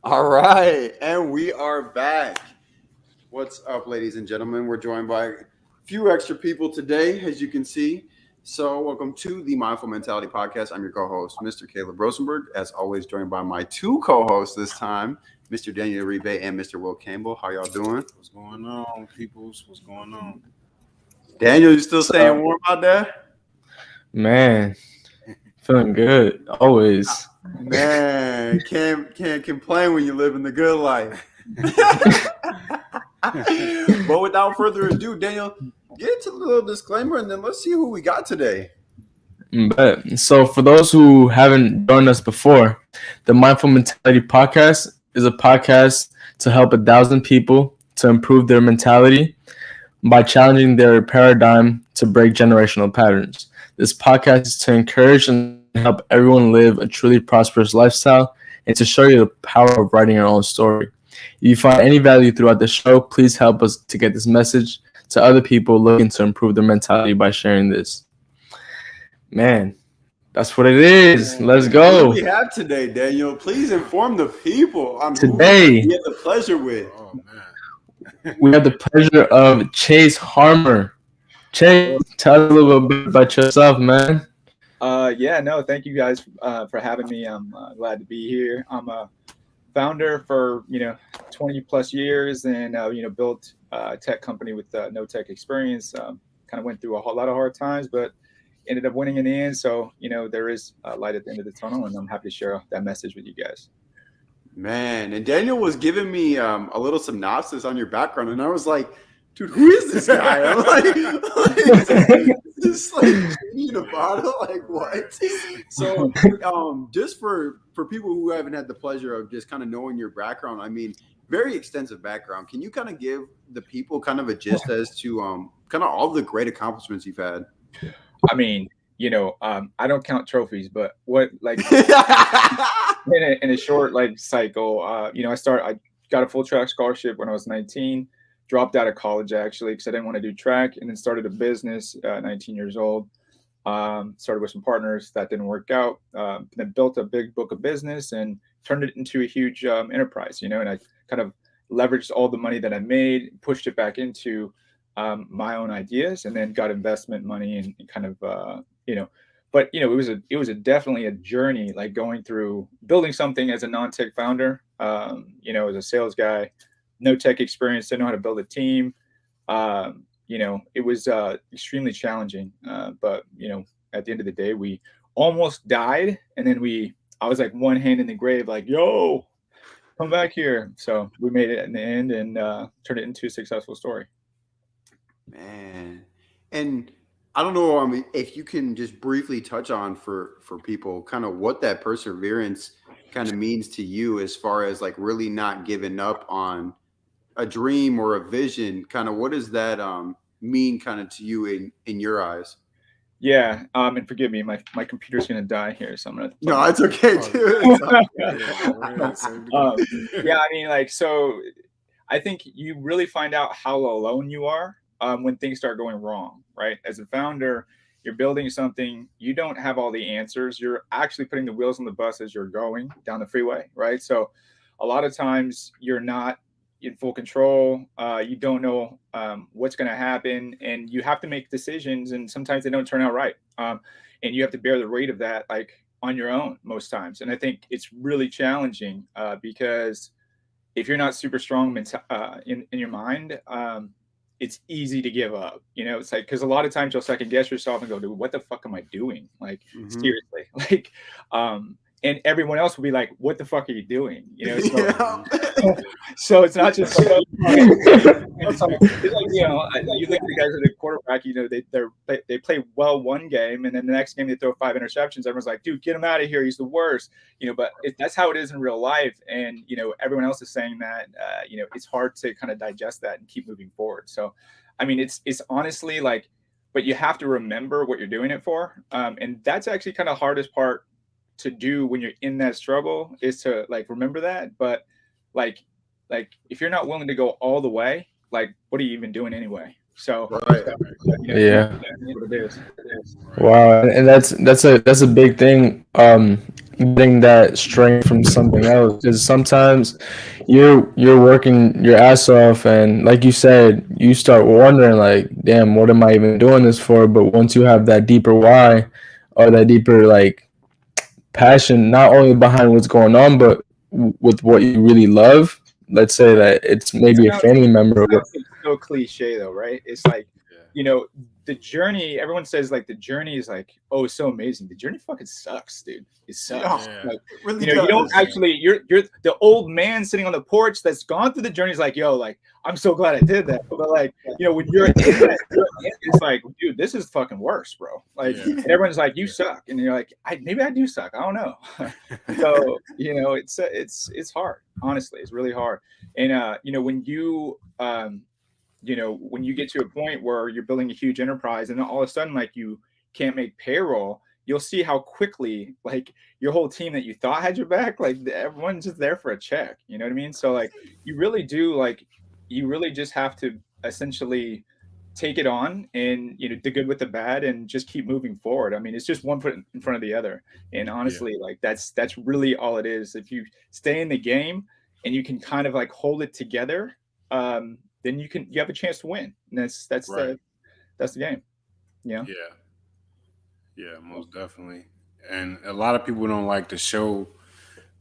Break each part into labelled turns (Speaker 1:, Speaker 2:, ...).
Speaker 1: All right, and we are back. What's up, ladies and gentlemen? We're joined by a few extra people today, as you can see. So, welcome to the Mindful Mentality Podcast. I'm your co-host, Mr. Caleb Rosenberg, as always, joined by my two co-hosts this time, Mr. Daniel Uribe and Mr. Will Campbell. How y'all doing?
Speaker 2: What's going on, peoples? What's going on?
Speaker 1: Daniel, you still staying
Speaker 3: So,
Speaker 1: warm out there?
Speaker 3: man, feeling good always.
Speaker 1: Man, can't complain when you live in the good life. But without further ado, Daniel, get into the little disclaimer and then let's see who we got today.
Speaker 3: But so for those who haven't joined us before, the Mindful Mentality Podcast is a podcast to help 1,000 people to improve their mentality by challenging their paradigm to break generational patterns. This podcast is to encourage and help everyone live a truly prosperous lifestyle and to show you the power of writing your own story. If you find any value throughout the show, please help us to get this message to other people looking to improve their mentality by sharing this. Man, that's what it is. Let's
Speaker 1: What
Speaker 3: go.
Speaker 1: do we have today, Daniel? Please inform the people on
Speaker 3: Today,
Speaker 1: who we have the pleasure with.
Speaker 2: Oh man,
Speaker 3: we have the pleasure of Chase Harman. Chase, tell us a little bit about yourself, man.
Speaker 4: Thank you guys for having me. I'm glad to be here. I'm a founder for 20 plus years, and built a tech company with no tech experience. Kind of went through a whole lot of hard times, but ended up winning in the end. So there is light at the end of the tunnel, and I'm happy to share that message with you guys.
Speaker 1: Man, and Daniel was giving me a little synopsis on your background, and I was like, dude, who is this guy? I'm just like reading about it, like what? So, just for people who haven't had the pleasure of just kind of knowing your background, I mean, very extensive background. Can you kind of give the people kind of a gist as to kind of all the great accomplishments you've had?
Speaker 4: I mean, I don't count trophies, but what like in a short cycle, I got a full track scholarship when I was 19. Dropped out of college actually because I didn't want to do track, and then started a business at 19 years old. Started with some partners that didn't work out. Then built a big book of business and turned it into a huge enterprise. And I kind of leveraged all the money that I made, pushed it back into my own ideas, and then got investment money and kind of But it was definitely a journey, like going through building something as a non-tech founder. As a sales guy. No tech experience, didn't know how to build a team. It was extremely challenging. But at the end of the day, we almost died, and then I was like one hand in the grave, like, yo, come back here. So we made it in the end and turned it into a successful story.
Speaker 1: Man, and I don't know. I mean, if you can just briefly touch on for people, kind of what that perseverance kind of means to you, as far as like really not giving up on a dream or a vision. Kind of what does that mean kind of to you in your eyes?
Speaker 4: Yeah, and forgive me, my computer's gonna die here, so I'm gonna.
Speaker 1: No, it's okay, dude.
Speaker 4: I mean, so I think you really find out how alone you are when things start going wrong, right? As a founder, you're building something, you don't have all the answers. You're actually putting the wheels on the bus as you're going down the freeway, right? So a lot of times you're not in full control. You don't know what's going to happen, and you have to make decisions, and sometimes they don't turn out right. And you have to bear the weight of that, like on your own most times. And I think it's really challenging because if you're not super strong in your mind, it's easy to give up. It's like, because a lot of times you'll second guess yourself and go, dude, what the fuck am I doing? Like, seriously, like, and everyone else will be like, what the fuck are you doing? So it's not just like, it's like, you look at the guys at the quarterback, they play well one game, and then the next game they throw 5 interceptions. Everyone's like, dude, get him out of here. He's the worst. But that's how it is in real life. And, everyone else is saying that, it's hard to kind of digest that and keep moving forward. So, I mean, it's honestly like, but you have to remember what you're doing it for. And that's actually kind of hardest part to do when you're in that struggle, is to like remember that. But like if you're not willing to go all the way, like what are you even doing anyway? So
Speaker 1: right.
Speaker 3: Yeah.
Speaker 4: What it is.
Speaker 3: Wow, and that's a big thing. getting that strength from something else. Because sometimes you're working your ass off, and like you said, you start wondering like, damn, what am I even doing this for? But once you have that deeper why, or that deeper like passion, not only behind what's going on, but with what you really love. Let's say that it's maybe a family member.
Speaker 4: It's so cliche though, right? It's like, you know, the journey, everyone says like the journey is like, oh, it's so amazing. The journey fucking sucks, dude. It sucks.
Speaker 1: Yeah,
Speaker 4: Like,
Speaker 1: it really
Speaker 4: you know, you don't
Speaker 1: does.
Speaker 4: actually, you're the old man sitting on the porch that's gone through the journey is like, yo, like, I'm so glad I did that. But like, you know, when you're in that, it's like, dude, this is fucking worse, bro. Like, and everyone's like, you suck. And you're like, maybe I do suck. I don't know. So, you know, it's hard. Honestly, it's really hard. And, you know, when you get to a point where you're building a huge enterprise and then all of a sudden, like, you can't make payroll, you'll see how quickly, like, your whole team that you thought had your back, like, everyone's just there for a check. You know what I mean? So, like, you really do, like, you really just have to essentially take it on and, you know, the good with the bad and just keep moving forward. I mean, it's just one foot in front of the other. And honestly, like, that's really all it is. If you stay in the game and you can kind of like hold it together, then you have a chance to win. And that's
Speaker 2: Right.
Speaker 4: the game. Yeah.
Speaker 2: Yeah, most definitely. And a lot of people don't like to show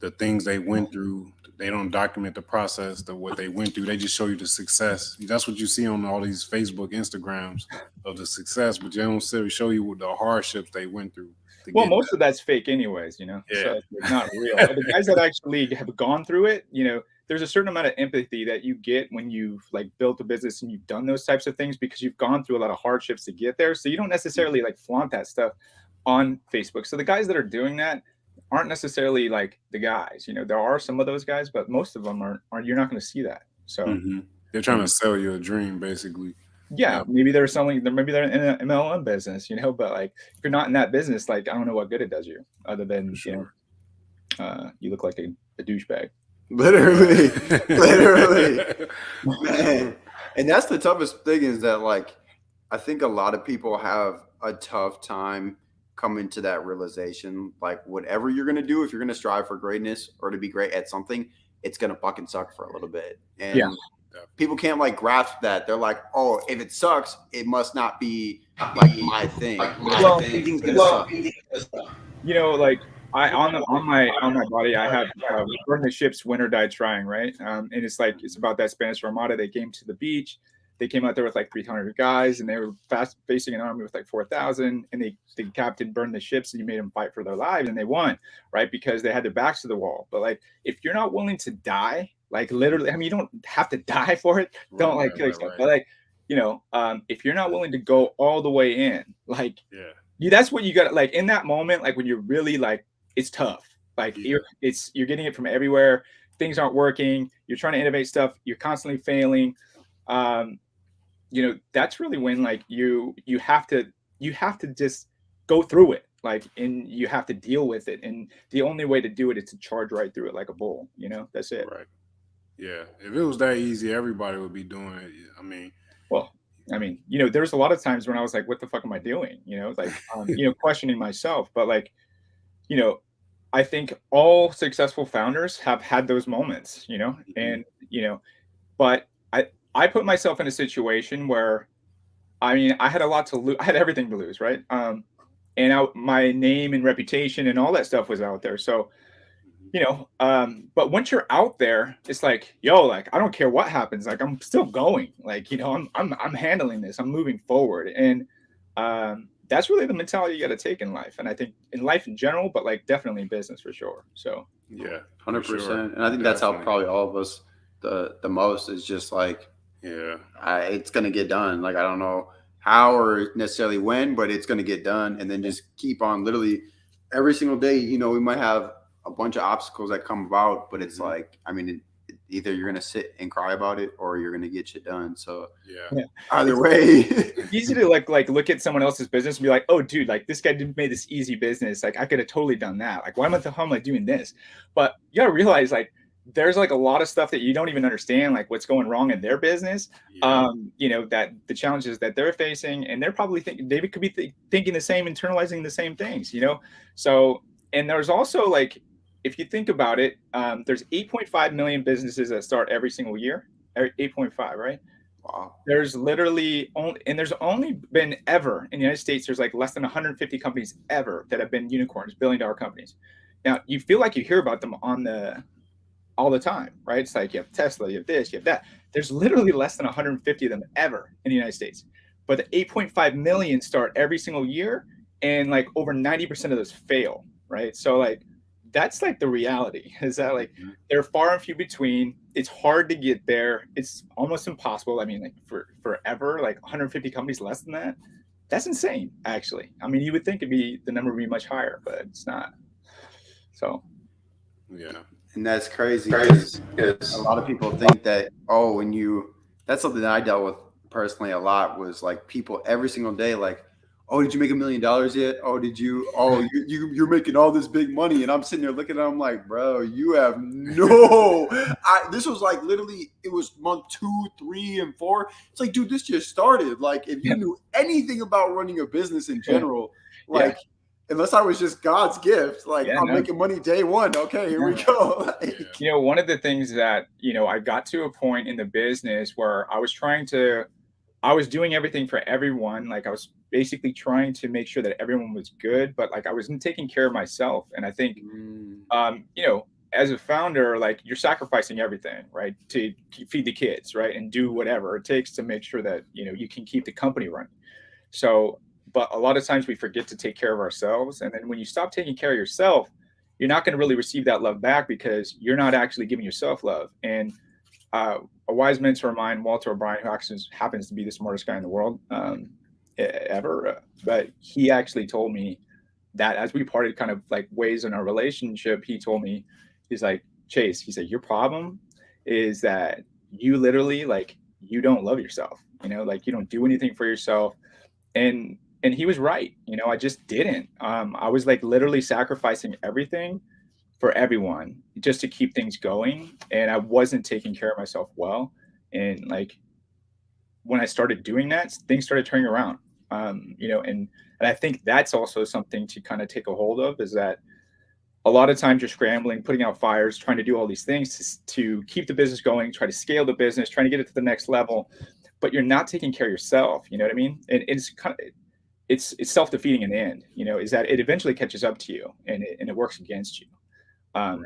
Speaker 2: the things they went through. They don't document the process of what they went through. They just show you the success. That's what you see on all these Facebook, Instagrams of the success, but they don't show you what the hardships they went through.
Speaker 4: Well, most of that's fake anyways, you know, so it's not real. But the guys that actually have gone through it, you know, there's a certain amount of empathy that you get when you've like built a business and you've done those types of things because you've gone through a lot of hardships to get there. So you don't necessarily like flaunt that stuff on Facebook. So the guys that are doing that aren't necessarily like the guys, you know, there are some of those guys, but most of them aren't you're not going to see that. So
Speaker 2: they're trying to sell you a dream, basically.
Speaker 4: yeah, maybe they're selling, maybe they're in an MLM business, you know, but like if you're not in that business, like I don't know what good it does you other than, you know, you look like a douchebag.
Speaker 1: Literally, literally, man. And that's the toughest thing is that, like, I think a lot of people have a tough time coming to that realization. Like, whatever you're gonna do, if you're gonna strive for greatness or to be great at something, it's gonna fucking suck for a little bit. And people can't like grasp that. They're like, oh, if it sucks, it must not be like my thing. Everything's gonna suck.
Speaker 4: You know, like on my body, I have burn the ships, winter die trying, right? And it's like it's about that Spanish Armada. They came to the beach. They came out there with like 300 guys, and they were facing an army with like 4,000. And the captain burned the ships, and he made them fight for their lives, and they won, right? Because they had their backs to the wall. But like, if you're not willing to die, like literally, I mean, you don't have to die for it. Don't like kill yourself, but like, you know, if you're not willing to go all the way in, like, that's what you got. Like in that moment, like when you're really like, it's tough. Like you're getting it from everywhere. Things aren't working. You're trying to innovate stuff. You're constantly failing. You know, that's really when like you have to just go through it. Like, and you have to deal with it. And the only way to do it is to charge right through it like a bull. You know, that's it.
Speaker 2: Right. Yeah. If it was that easy, everybody would be doing it. I mean,
Speaker 4: you know, there's a lot of times when I was like, what the fuck am I doing? You know, like, you know, questioning myself. But like, you know, I think all successful founders have had those moments, you know, and, you know, but I put myself in a situation where, I mean, I had a lot to lose. I had everything to lose. Right. And my name and reputation and all that stuff was out there. So, you know, but once you're out there, it's like, yo, like, I don't care what happens. Like, I'm still going, like, you know, I'm handling this, I'm moving forward. And, that's really the mentality you got to take in life. And I think in life in general, but like definitely in business for sure. So
Speaker 2: yeah,
Speaker 1: 100%. And I think that's how probably all of us, the most is just like, it's going to get done. Like, I don't know how or necessarily when, but it's going to get done. And then just keep on literally every single day. You know, we might have a bunch of obstacles that come about, but it's like, I mean, either you're going to sit and cry about it or you're going to get shit done. So either way,
Speaker 4: it's easy to like look at someone else's business and be like, oh dude, like this guy made this easy business. Like I could have totally done that. Like, why am I doing this? But you gotta realize like, there's like a lot of stuff that you don't even understand, like what's going wrong in their business. You know, that the challenges that they're facing, and they're probably thinking, they could be thinking the same, internalizing the same things, you know? So and there's also like, if you think about it, there's 8.5 million businesses that start every single year. 8.5, right?
Speaker 1: Wow.
Speaker 4: There's literally there's only been ever in the United States, there's like less than 150 companies ever that have been unicorns, billion-dollar companies. Now, you feel like you hear about them all the time, right? It's like you have Tesla, you have this, you have that. There's literally less than 150 of them ever in the United States. But the 8.5 million start every single year, and like over 90% of those fail, right? So like that's like the reality, is that like they're far and few between. It's hard to get there. It's almost impossible. I mean, like forever, like 150 companies less than that. That's insane, actually. I mean, you would think the number would be much higher, but it's not. So
Speaker 2: Yeah.
Speaker 1: And that's crazy because a lot of people think that, that's something that I dealt with personally a lot, was like people every single day, like, oh, did you make $1 million yet? Oh, did you? Oh, you're making all this big money. And I'm sitting there looking at them like, bro, you have this was like literally, it was month 2, 3, and 4. It's like, dude, this just started. Like, if you knew anything about running a business in general, like, unless I was just God's gift, like I'm making money day one. Okay, here we go.
Speaker 4: You know, one of the things that, you know, I got to a point in the business where I was doing everything for everyone. Like I was basically trying to make sure that everyone was good, but like I wasn't taking care of myself. And I think, you know, as a founder, like you're sacrificing everything, right, to feed the kids, right, and do whatever it takes to make sure that, you know, you can keep the company running. So, but a lot of times we forget to take care of ourselves. And then when you stop taking care of yourself, you're not going to really receive that love back, because you're not actually giving yourself love. And a wise mentor of mine, Walter O'Brien, who actually happens to be the smartest guy in the world ever, but he actually told me that as we parted kind of like ways in our relationship, he told me, he's like, Chase, he said, your problem is that you literally, like, you don't love yourself, you know, like you don't do anything for yourself. And he was right. You know, I just didn't. I was like literally sacrificing everything for everyone just to keep things going. And I wasn't taking care of myself well. And like, when I started doing that, things started turning around. You know, and I think that's also something to kind of take a hold of, is that a lot of times you're scrambling, putting out fires, trying to do all these things to keep the business going, try to scale the business, trying to get it to the next level, but you're not taking care of yourself. You know what I mean? And it's kind of, it's self-defeating in the end, you know, is that it eventually catches up to you, and it works against you.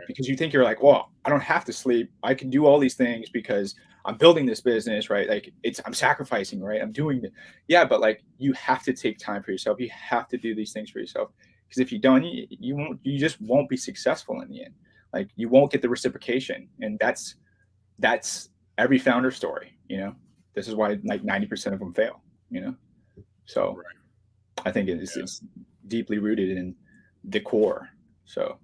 Speaker 4: Because you think you're like, well, I don't have to sleep. I can do all these things because I'm building this business, right? Like I'm sacrificing, right? I'm doing it. Yeah, but like you have to take time for yourself. You have to do these things for yourself, because if you don't, you just won't be successful in the end. Like you won't get the reciprocation, and that's every founder story. You know, this is why like 90% of them fail. You know, so I think it's deeply rooted in the core. So.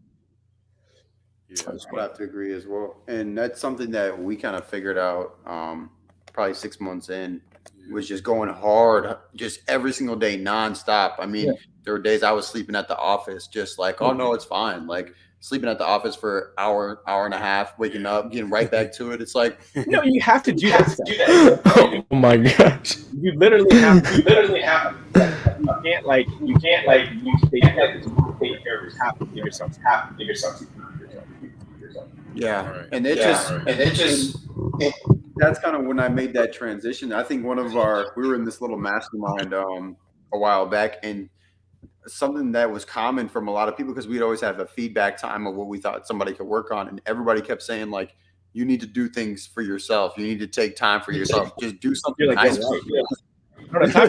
Speaker 1: I would have to agree as well. And that's something that we kind of figured out probably 6 months in, was just going hard, just every single day, nonstop. I mean, there were days I was sleeping at the office, just like, oh no, it's fine. Like sleeping at the office for hour and a half, waking up, getting right back to it. It's like,
Speaker 4: no, you have to do that stuff.
Speaker 3: Oh my gosh.
Speaker 4: You literally have to. You can't take care of yourself.
Speaker 1: yeah.
Speaker 2: Right.
Speaker 1: And that's kind of when I made that transition. I think we were in this little mastermind a while back, and something that was common from a lot of people, because we'd always have a feedback time of what we thought somebody could work on. And everybody kept saying, like, you need to do things for yourself. You need to take time for yourself. Just do something nice.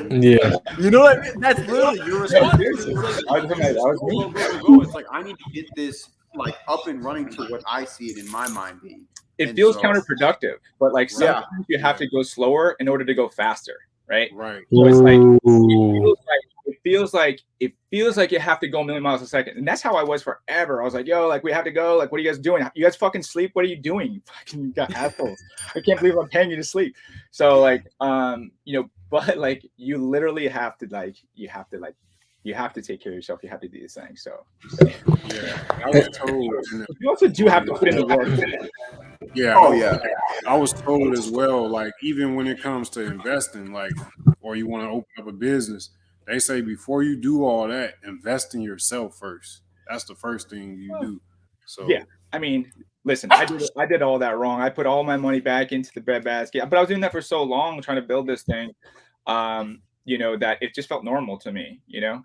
Speaker 3: Yeah.
Speaker 1: You know what I mean? That's literally your responsibility. It's like, I need to get this like up and running to what I see it in my mind being.
Speaker 4: It feels counterproductive, but like sometimes you have to go slower in order to go faster, right?
Speaker 2: Right.
Speaker 4: So it's like it feels like you have to go a million miles a second, and that's how I was forever. I was like, yo, like we have to go. Like, what are you guys doing? You guys fucking sleep? What are you doing? You fucking got assholes. I can't believe I'm paying you to sleep. So like, you know, but like you literally have to you have to take care of yourself. You have to do these things. So
Speaker 2: yeah, I was told.
Speaker 4: You also do have to put in the work.
Speaker 2: Yeah. Oh yeah. I was told as well. Like even when it comes to investing, like, or you want to open up a business, they say before you do all that, invest in yourself first. that's the first thing you do. So
Speaker 4: yeah, I mean, listen, I did all that wrong. I put all my money back into the breadbasket, but I was doing that for so long, trying to build this thing, you know, that it just felt normal to me, you know.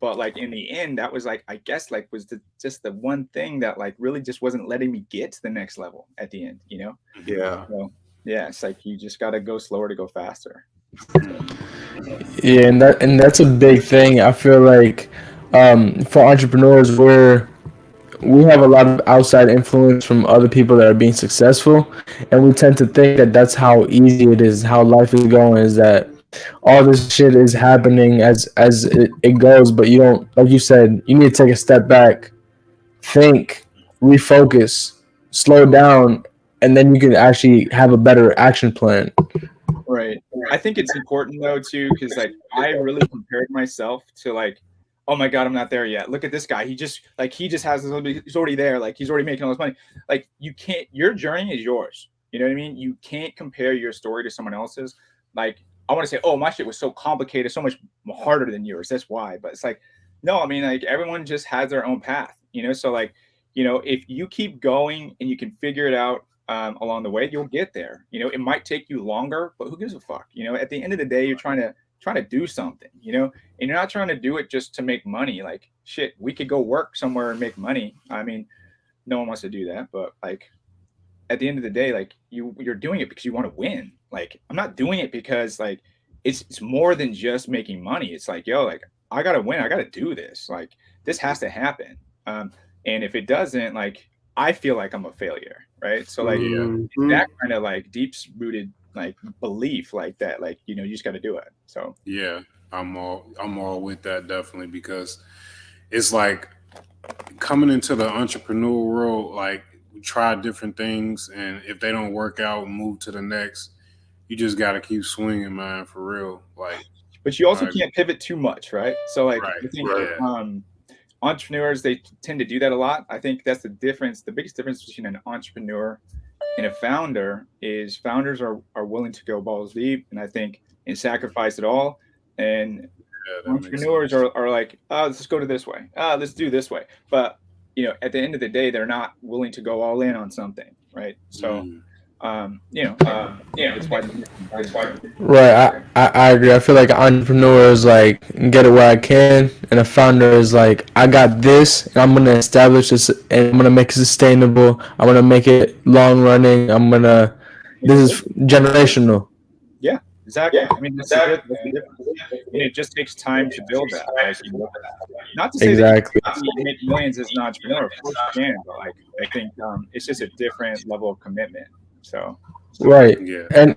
Speaker 4: But like in the end, that was like, I guess, like was just the one thing that like really just wasn't letting me get to the next level at the end, you know.
Speaker 1: Yeah.
Speaker 4: So yeah, it's like you just got to go slower to go faster.
Speaker 3: Yeah, and that's a big thing. I feel like for entrepreneurs, we have a lot of outside influence from other people that are being successful, and we tend to think that that's how easy it is, how life is going, is that all this shit is happening as it goes. But you don't, like you said, you need to take a step back, think, refocus, slow down, and then you can actually have a better action plan.
Speaker 4: Right. I think it's important though too, because like I really compared myself to like, oh my God, I'm not there yet. Look at this guy. He just has this, he's already there. Like he's already making all this money. Like you can't, your journey is yours. You know what I mean? You can't compare your story to someone else's. Like I want to say, oh, my shit was so complicated, so much harder than yours. That's why. But it's like, no, I mean, like everyone just has their own path, you know? So like, you know, if you keep going and you can figure it out along the way, you'll get there. You know, it might take you longer, but who gives a fuck? You know, at the end of the day, you're trying to do something, you know, and you're not trying to do it just to make money. Like shit, we could go work somewhere and make money. I mean, no one wants to do that, but like at the end of the day, like you're doing it because you want to win. Like I'm not doing it because like it's more than just making money. It's like, yo, like I gotta win, I gotta do this. Like this has to happen. And if it doesn't, like I feel like I'm a failure, right? So like
Speaker 1: Mhm.
Speaker 4: that kind of like deep rooted like belief like that, like you know, you just got to do it. So
Speaker 2: yeah, I'm all with that definitely, because it's like coming into the entrepreneur world, like we try different things, and if they don't work out, move to the next. You just got to keep swinging, man, for real. Like,
Speaker 4: but you also
Speaker 2: like
Speaker 4: can't pivot too much, right? So like
Speaker 2: right,
Speaker 4: I think
Speaker 2: yeah,
Speaker 4: entrepreneurs, they tend to do that a lot. I think that's the difference. The biggest difference between an entrepreneur and a founder is founders are willing to go balls deep, and I think and sacrifice it all. And
Speaker 2: yeah, that makes
Speaker 4: entrepreneurs
Speaker 2: sense.
Speaker 4: are like, oh, let's go to this way. Let's do this way. But you know, at the end of the day, they're not willing to go all in on something, right? So,
Speaker 2: Mm,
Speaker 4: you know, that's why
Speaker 2: that's why.
Speaker 3: Right, I agree. I feel like an entrepreneur is like get it where I can, and a founder is like I got this, and I'm gonna establish this, and I'm gonna make it sustainable. I'm gonna make it long running. This is generational.
Speaker 4: yeah, exactly. I mean, that's the difference, and it just takes time to build that. Like, you know, not to say that you
Speaker 3: Exactly.
Speaker 4: can't make millions as an entrepreneur. Of course you can, but like I think it's just a different level of commitment. So
Speaker 3: Right,
Speaker 2: Yeah,
Speaker 3: and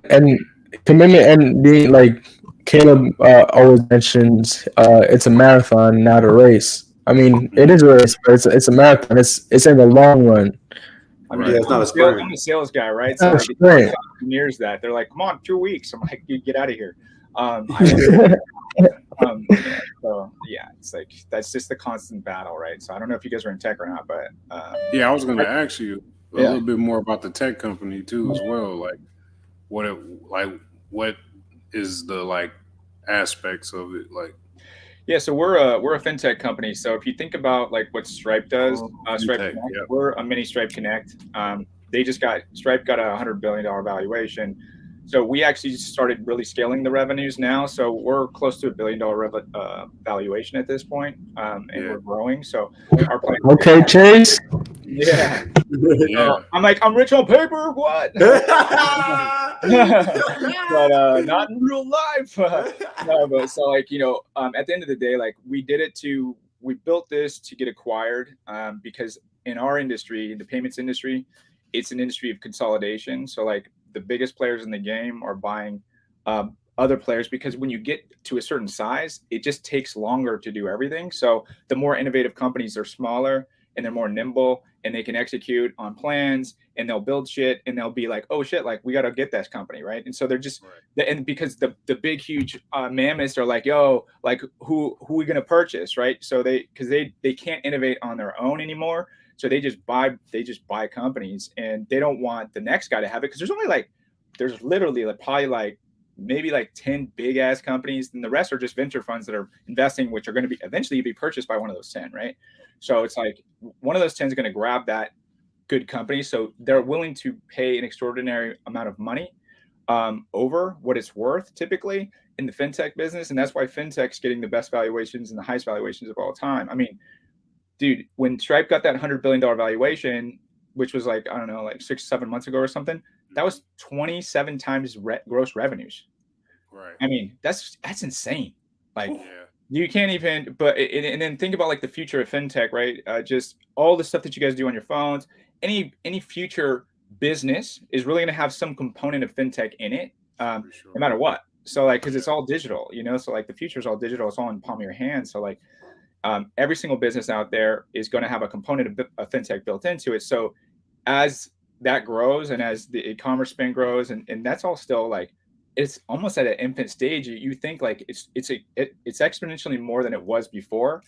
Speaker 3: commitment and being like Caleb always mentions, it's a marathon, not a race. I mean, it is a race, but it's a marathon. It's in the long run.
Speaker 4: I mean,
Speaker 1: Yeah,
Speaker 2: right.
Speaker 1: it's not a sprint.
Speaker 4: I'm a sales guy, right? So
Speaker 3: Not a
Speaker 4: like, I
Speaker 3: sprint.
Speaker 4: tell engineers that they're like, "Come on, 2 weeks." I'm like, "You get out of here." I don't. You know, so yeah, it's like that's just the constant battle, right? So I don't know if you guys are in tech or not, but
Speaker 2: Yeah, I was gonna
Speaker 4: I,
Speaker 2: ask you a
Speaker 4: yeah,
Speaker 2: little bit more about the tech company too, as well. Like, what it, like what is the like aspects of it? Like,
Speaker 4: yeah. So we're a fintech company. So if you think about like what Stripe does,
Speaker 2: oh,
Speaker 4: Stripe
Speaker 2: fintech.
Speaker 4: Connect,
Speaker 2: Yep.
Speaker 4: we're a mini Stripe Connect. They just got Stripe got $100 billion valuation. So we actually started really scaling the revenues now. So we're close to $1 billion valuation at this point, and
Speaker 2: Yeah.
Speaker 4: we're growing. So our plan,
Speaker 3: Okay, Chase.
Speaker 4: yeah.
Speaker 2: Yeah.
Speaker 4: I'm like, I'm rich on paper. What? But not in real life. No, but so like you know, at the end of the day, like we built this to get acquired because in our industry, the payments industry, it's an industry of consolidation. So like the biggest players in the game are buying other players because when you get to a certain size, it just takes longer to do everything. So the more innovative companies are smaller and they're more nimble and they can execute on plans and they'll build shit and they'll be like, oh shit, like we got to get this company, right? And so they're just
Speaker 2: Right.
Speaker 4: and because the big huge mammoths are like, yo, like who are we gonna purchase, right? So they can't innovate on their own anymore, so they just buy companies and they don't want the next guy to have it because there's literally like probably like maybe like 10 big ass companies, and the rest are just venture funds that are investing, which are going to be eventually be purchased by one of those 10, right? So it's like one of those 10 is going to grab that good company. So they're willing to pay an extraordinary amount of money over what it's worth typically in the fintech business. And that's why fintech's getting the best valuations and the highest valuations of all time. I mean, dude, when Stripe got that $100 billion valuation, which was like, I don't know, like 6-7 months ago or something, that was 27 times gross revenues.
Speaker 2: Right.
Speaker 4: I mean, that's insane. Like,
Speaker 2: Yeah.
Speaker 4: you can't even, but, and then think about like the future of fintech, right? Just all the stuff that you guys do on your phones, any future business is really going to have some component of fintech in it,
Speaker 2: For sure.
Speaker 4: no matter what. So like, cause it's all digital, you know? So like the future is all digital. It's all in the palm of your hand. So like, every single business out there is going to have a component of fintech built into it. So as that grows and as the e-commerce spend grows, and that's all still like, it's almost at an infant stage. You think like it's exponentially more than it was before.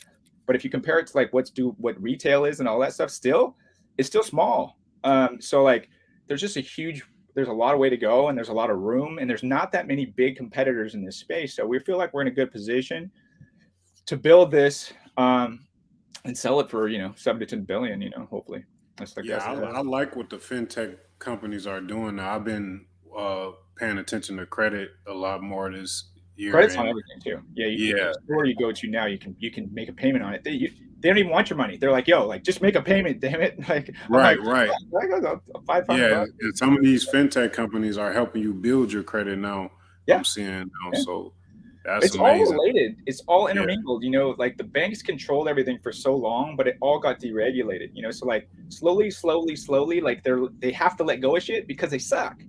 Speaker 4: But if you compare it to like what retail is and all that stuff, it's still small. So like there's just there's a lot of way to go, and there's a lot of room, and there's not that many big competitors in this space. So we feel like we're in a good position to build this and sell it for, 7 to 10 billion, hopefully. That's like,
Speaker 2: Yeah, I like what the fintech companies are doing now. I've been paying attention to credit a lot more this year.
Speaker 4: Credit's on everything too. Yeah.
Speaker 2: Yeah.
Speaker 4: The store you go to now, you can make a payment on it. They don't even want your money. They're like, yo, like just make a payment, damn it. Like,
Speaker 2: right.
Speaker 4: $500.
Speaker 2: Yeah, and some of these fintech companies are helping you build your credit now.
Speaker 4: Yeah.
Speaker 2: I'm seeing now,
Speaker 4: Yeah.
Speaker 2: so that's
Speaker 4: it's
Speaker 2: amazing.
Speaker 4: all related. It's all intermingled. Like the banks controlled everything for so long, but it all got deregulated. So like slowly, like they have to let go of shit because they suck.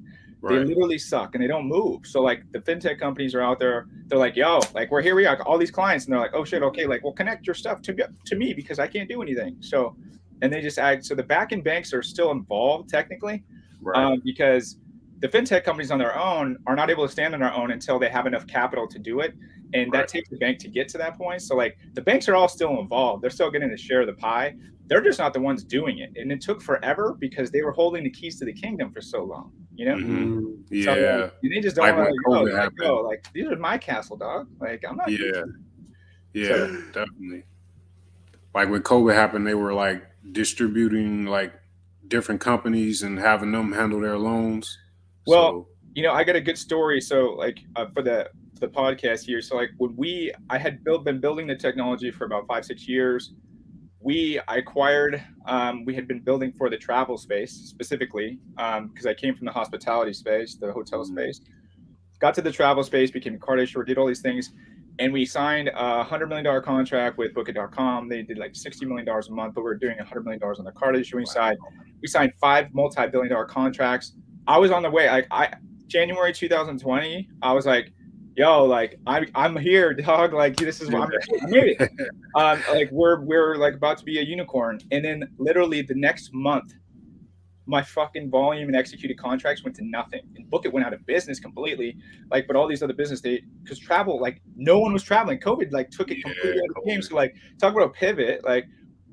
Speaker 4: Right. They literally suck and they don't move. So like the fintech companies are out there. They're like, yo, like we're here. We are all these clients, and they're like, oh shit, okay, like we'll connect your stuff to me because I can't do anything. So, and they just act. So the back end banks are still involved technically, right. Because the fintech companies on their own are not able to stand on their own until they have enough capital to do it. And that takes the bank to get to that point. So like the banks are all still involved. They're still getting a share of the pie. They're just not the ones doing it. And it took forever because they were holding the keys to the kingdom for so long,
Speaker 2: Mm-hmm. Yeah.
Speaker 4: So, like, they just don't want to go. Like, these are my castle, dog. Like, I'm not.
Speaker 2: Yeah, definitely. Like when COVID happened, they were like distributing like different companies and having them handle their loans.
Speaker 4: Well, I got a good story. So like for the podcast here. So like when I had been building the technology for about 5-6 years. I acquired, we had been building for the travel space specifically because I came from the hospitality space, the hotel space. Got to the travel space, became a card issuer, did all these things. And we signed a $100 million contract with Booking.com. They did like $60 million a month, but we were doing $100 million on the card issuing side. We signed 5 multi-billion-dollar contracts. I was on the way. January 2020, I was like, yo, like I'm here, dog. Like this is what I made it. Like we're like about to be a unicorn. And then literally the next month, my fucking volume and executed contracts went to nothing. And Book went out of business completely. Like, but all these other businesses, because travel, like no one was traveling. COVID like took it completely out of the game. So like talk about a pivot. Like,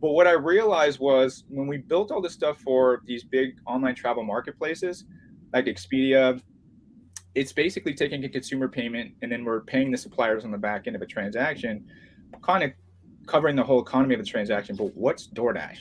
Speaker 4: but what I realized was when we built all this stuff for these big online travel marketplaces, like Expedia, it's basically taking a consumer payment and then we're paying the suppliers on the back end of a transaction, kind of covering the whole economy of the transaction. But what's DoorDash?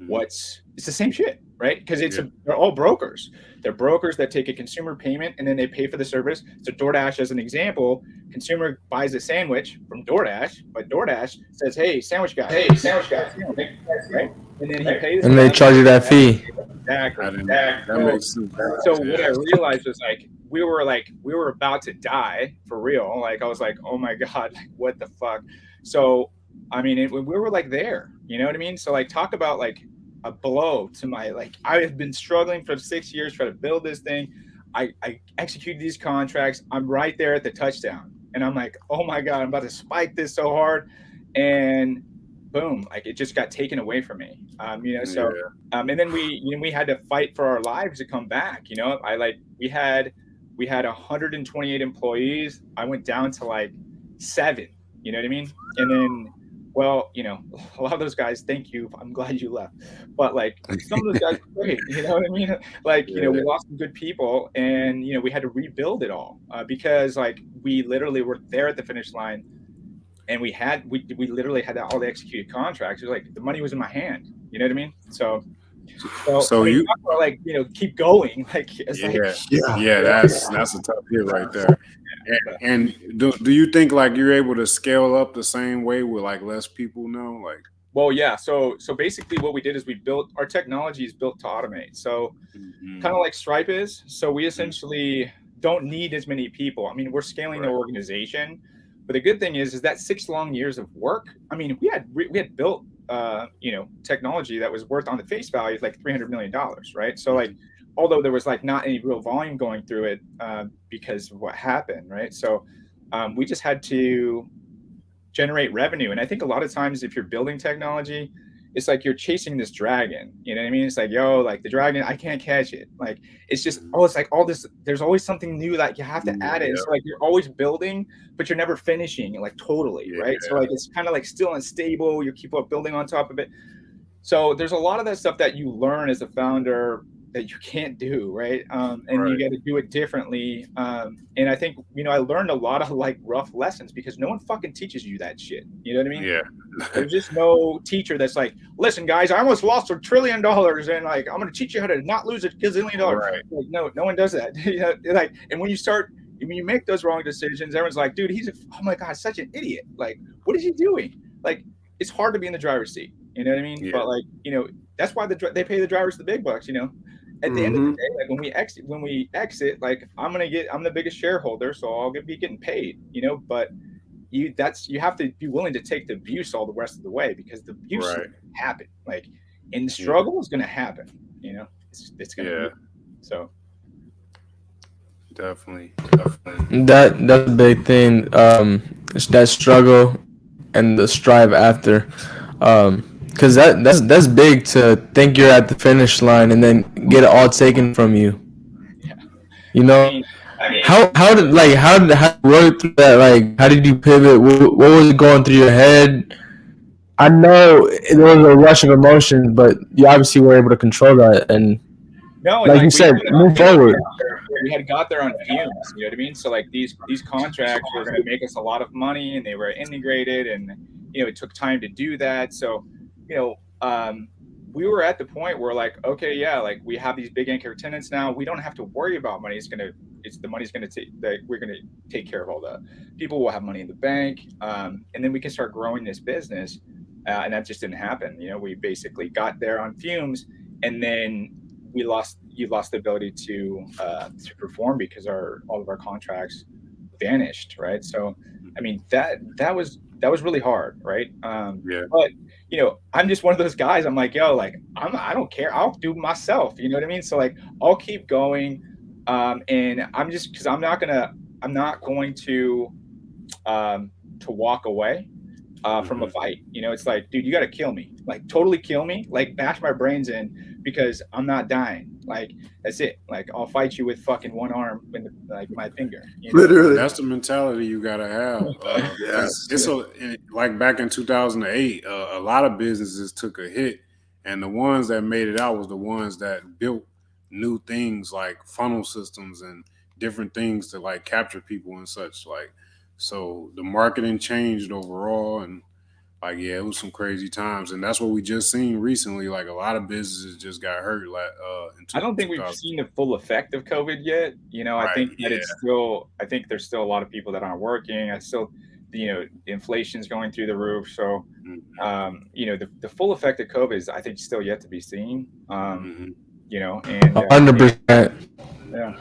Speaker 4: It's the same shit, right? Because they're all brokers. They're brokers that take a consumer payment and then they pay for the service. So DoorDash, as an example, consumer buys a sandwich from DoorDash, but DoorDash says, hey, sandwich guy, right? And then he pays.
Speaker 3: And they charge you that fee.
Speaker 4: Exactly.
Speaker 2: That makes sense.
Speaker 4: So what I realized was like we were about to die for real. Like I was like, oh my god, like what the fuck. So I mean, we were like there. You know what I mean? So like talk about like a blow to my like. I have been struggling for 6 years trying to build this thing. I executed these contracts. I'm right there at the touchdown, and I'm like, oh my god, I'm about to spike this so hard, and boom, like it just got taken away from me. So and then we had to fight for our lives to come back. We had 128 employees. I went down to like 7. You know what I mean? And then well, a lot of those guys, thank you. I'm glad you left. But like some of those guys were great. You know what I mean? Like, we lost some good people, and, we had to rebuild it all because like we literally were there at the finish line, and we literally had all the executed contracts. It was like the money was in my hand. You know what I mean? So I mean,
Speaker 2: you,
Speaker 4: talk about, like, keep going. Like, it's
Speaker 2: that's a tough hit right there. And do you think like you're able to scale up the same way with like less people now? Like,
Speaker 4: well, yeah. So basically, what we did is we built our technology is built to automate. So kind of like Stripe is. So we essentially don't need as many people. I mean, we're scaling the organization, but the good thing is that 6 long years of work. I mean, we had built technology that was worth on the face value like $300 million, right? So like, although there was like not any real volume going through it because of what happened, right? So we just had to generate revenue. And I think a lot of times if you're building technology, it's like you're chasing this dragon. You know what I mean? It's like, yo, like the dragon, I can't catch it. Like, it's just, it's like all this, there's always something new that you have to add in. So like you're always building, but you're never finishing, like totally, right? So like it's kind of like still unstable. You keep up building on top of it. So there's a lot of that stuff that you learn as a founder that you can't do, right? And you got to do it differently. And I think, I learned a lot of like rough lessons because no one fucking teaches you that shit. You know what I mean?
Speaker 2: Yeah.
Speaker 4: There's just no teacher that's like, listen, guys, I almost lost $1 trillion, and like I'm going to teach you how to not lose $1 gazillion. Right. Like, no one does that. Like, and when you make those wrong decisions, everyone's like, dude, oh my God, such an idiot. Like, what is he doing? Like, it's hard to be in the driver's seat. You know what I mean? Yeah. But like, that's why they pay the drivers the big bucks. At the end of the day, like when we exit, like I'm the biggest shareholder, so I'll be getting paid. But you have to be willing to take the abuse all the rest of the way because the abuse is gonna happen. Like, and the struggle is going to happen. It's going to. So.
Speaker 2: Definitely.
Speaker 3: That's a big thing. That struggle and the strive after. Because that's big to think you're at the finish line and then get it all taken from you. Yeah. How did you work through that? Like, how did you pivot? What was it going through your head? I know there was a rush of emotions, but you obviously were able to control that. And like you said, move forward.
Speaker 4: We had got there on fumes, you know what I mean? So like these contracts were going to make us a lot of money, and they were integrated, and it took time to do that. So we were at the point where like, okay, yeah, like we have these big anchor tenants now. We don't have to worry about money. The money's going to take. We're going to take care of all the people. Will have money in the bank, and then we can start growing this business. And that just didn't happen. We basically got there on fumes, and then you lost the ability to perform because all of our contracts vanished, right? So, I mean, that was really hard, right? But I'm just one of those guys. I'm like, yo, like I don't care. I'll do myself. You know what I mean? So like, I'll keep going, and I'm just because I'm not going to walk away from a fight. It's like, dude, you got to kill me, like totally kill me, like bash my brains in because I'm not dying. Like, that's it. Like, I'll fight you with fucking one arm and like my finger.
Speaker 1: Literally,
Speaker 2: that's the mentality you gotta have. It's like back in 2008, a lot of businesses took a hit, and the ones that made it out was the ones that built new things like funnel systems and different things to like capture people and such. Like, so the marketing changed overall, and like, yeah, it was some crazy times, and that's what we just seen recently. Like, a lot of businesses just got hurt. Like,
Speaker 4: I don't think we've seen the full effect of COVID yet. I think that it's still. I think there's still a lot of people that aren't working. Inflation's going through the roof. So, the full effect of COVID is, I think, still yet to be seen. And
Speaker 3: 100%.
Speaker 4: Yeah.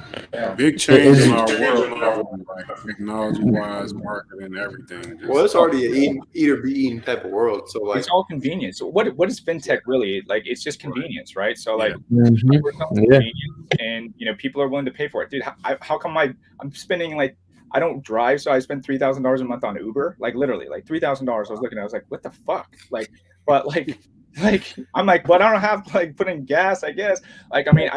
Speaker 2: Big change in our world, like technology-wise, marketing, everything.
Speaker 1: Well, it's already an eat or be eaten type of world. So like,
Speaker 4: it's all convenience. So what is fintech really? Like, it's just convenience, right? So like, and people are willing to pay for it, dude. How come I'm spending like, I don't drive, so I spend $3,000 a month on Uber, like literally like $3,000. I was looking, I was like, what the fuck? Like, but like I'm like, but I don't have to like put in gas, I guess. Like, I mean,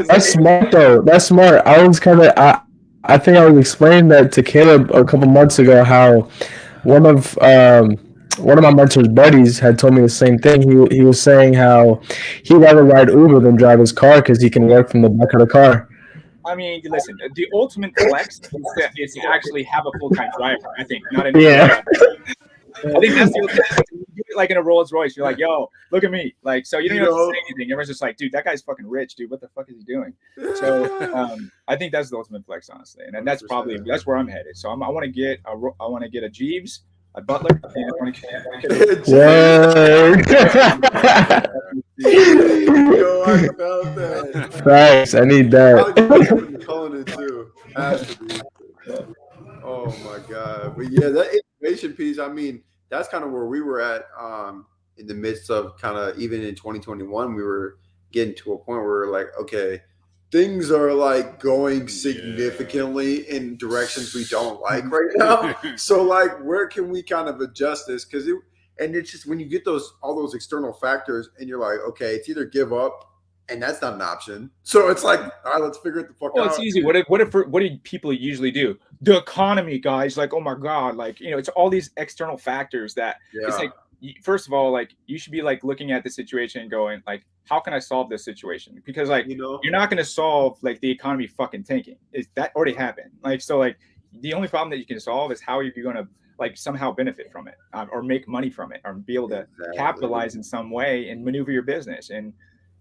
Speaker 3: that's smart though. That's smart. I I think I was explaining that to Caleb a couple months ago how one of my mentor's buddies had told me the same thing. He was saying how he'd rather ride Uber than drive his car because he can work from the back of the car.
Speaker 4: I mean, listen, the ultimate flex is to actually have a full-time driver. I think not an
Speaker 3: Yeah.
Speaker 4: I think that's the ultimate flex. You do it like in a Rolls Royce. You're like, yo, look at me. Like, so you don't have to say anything. Everyone's just like, dude, that guy's fucking rich, dude. What the fuck is he doing? So I think that's the ultimate flex, honestly, and that's probably where I'm headed. So I want to get a Jeeves, a Butler.
Speaker 1: Yo, I felt that.
Speaker 3: Thanks. I need that.
Speaker 1: Calling it too. Has to be. Oh my god! But yeah, that innovation piece. I mean, that's kind of where we were at in the midst of kind of even in 2021, we were getting to a point where we're like, okay, things are like going significantly in directions we don't like right now. So like, where can we kind of adjust this? Because it's just when you get all those external factors, and you're like, okay, it's either give up. And that's not an option. So it's like, all right, let's figure it the fuck out.
Speaker 4: Well, it's easy. What do people usually do? The economy, guys. Like, oh my god, like it's all these external factors that it's like. First of all, like you should be like looking at the situation and going like, how can I solve this situation? Because like you're not going to solve like the economy fucking tanking. That already happened. Like so, like the only problem that you can solve is how are you going to like somehow benefit from it or make money from it or be able to capitalize in some way and maneuver your business and.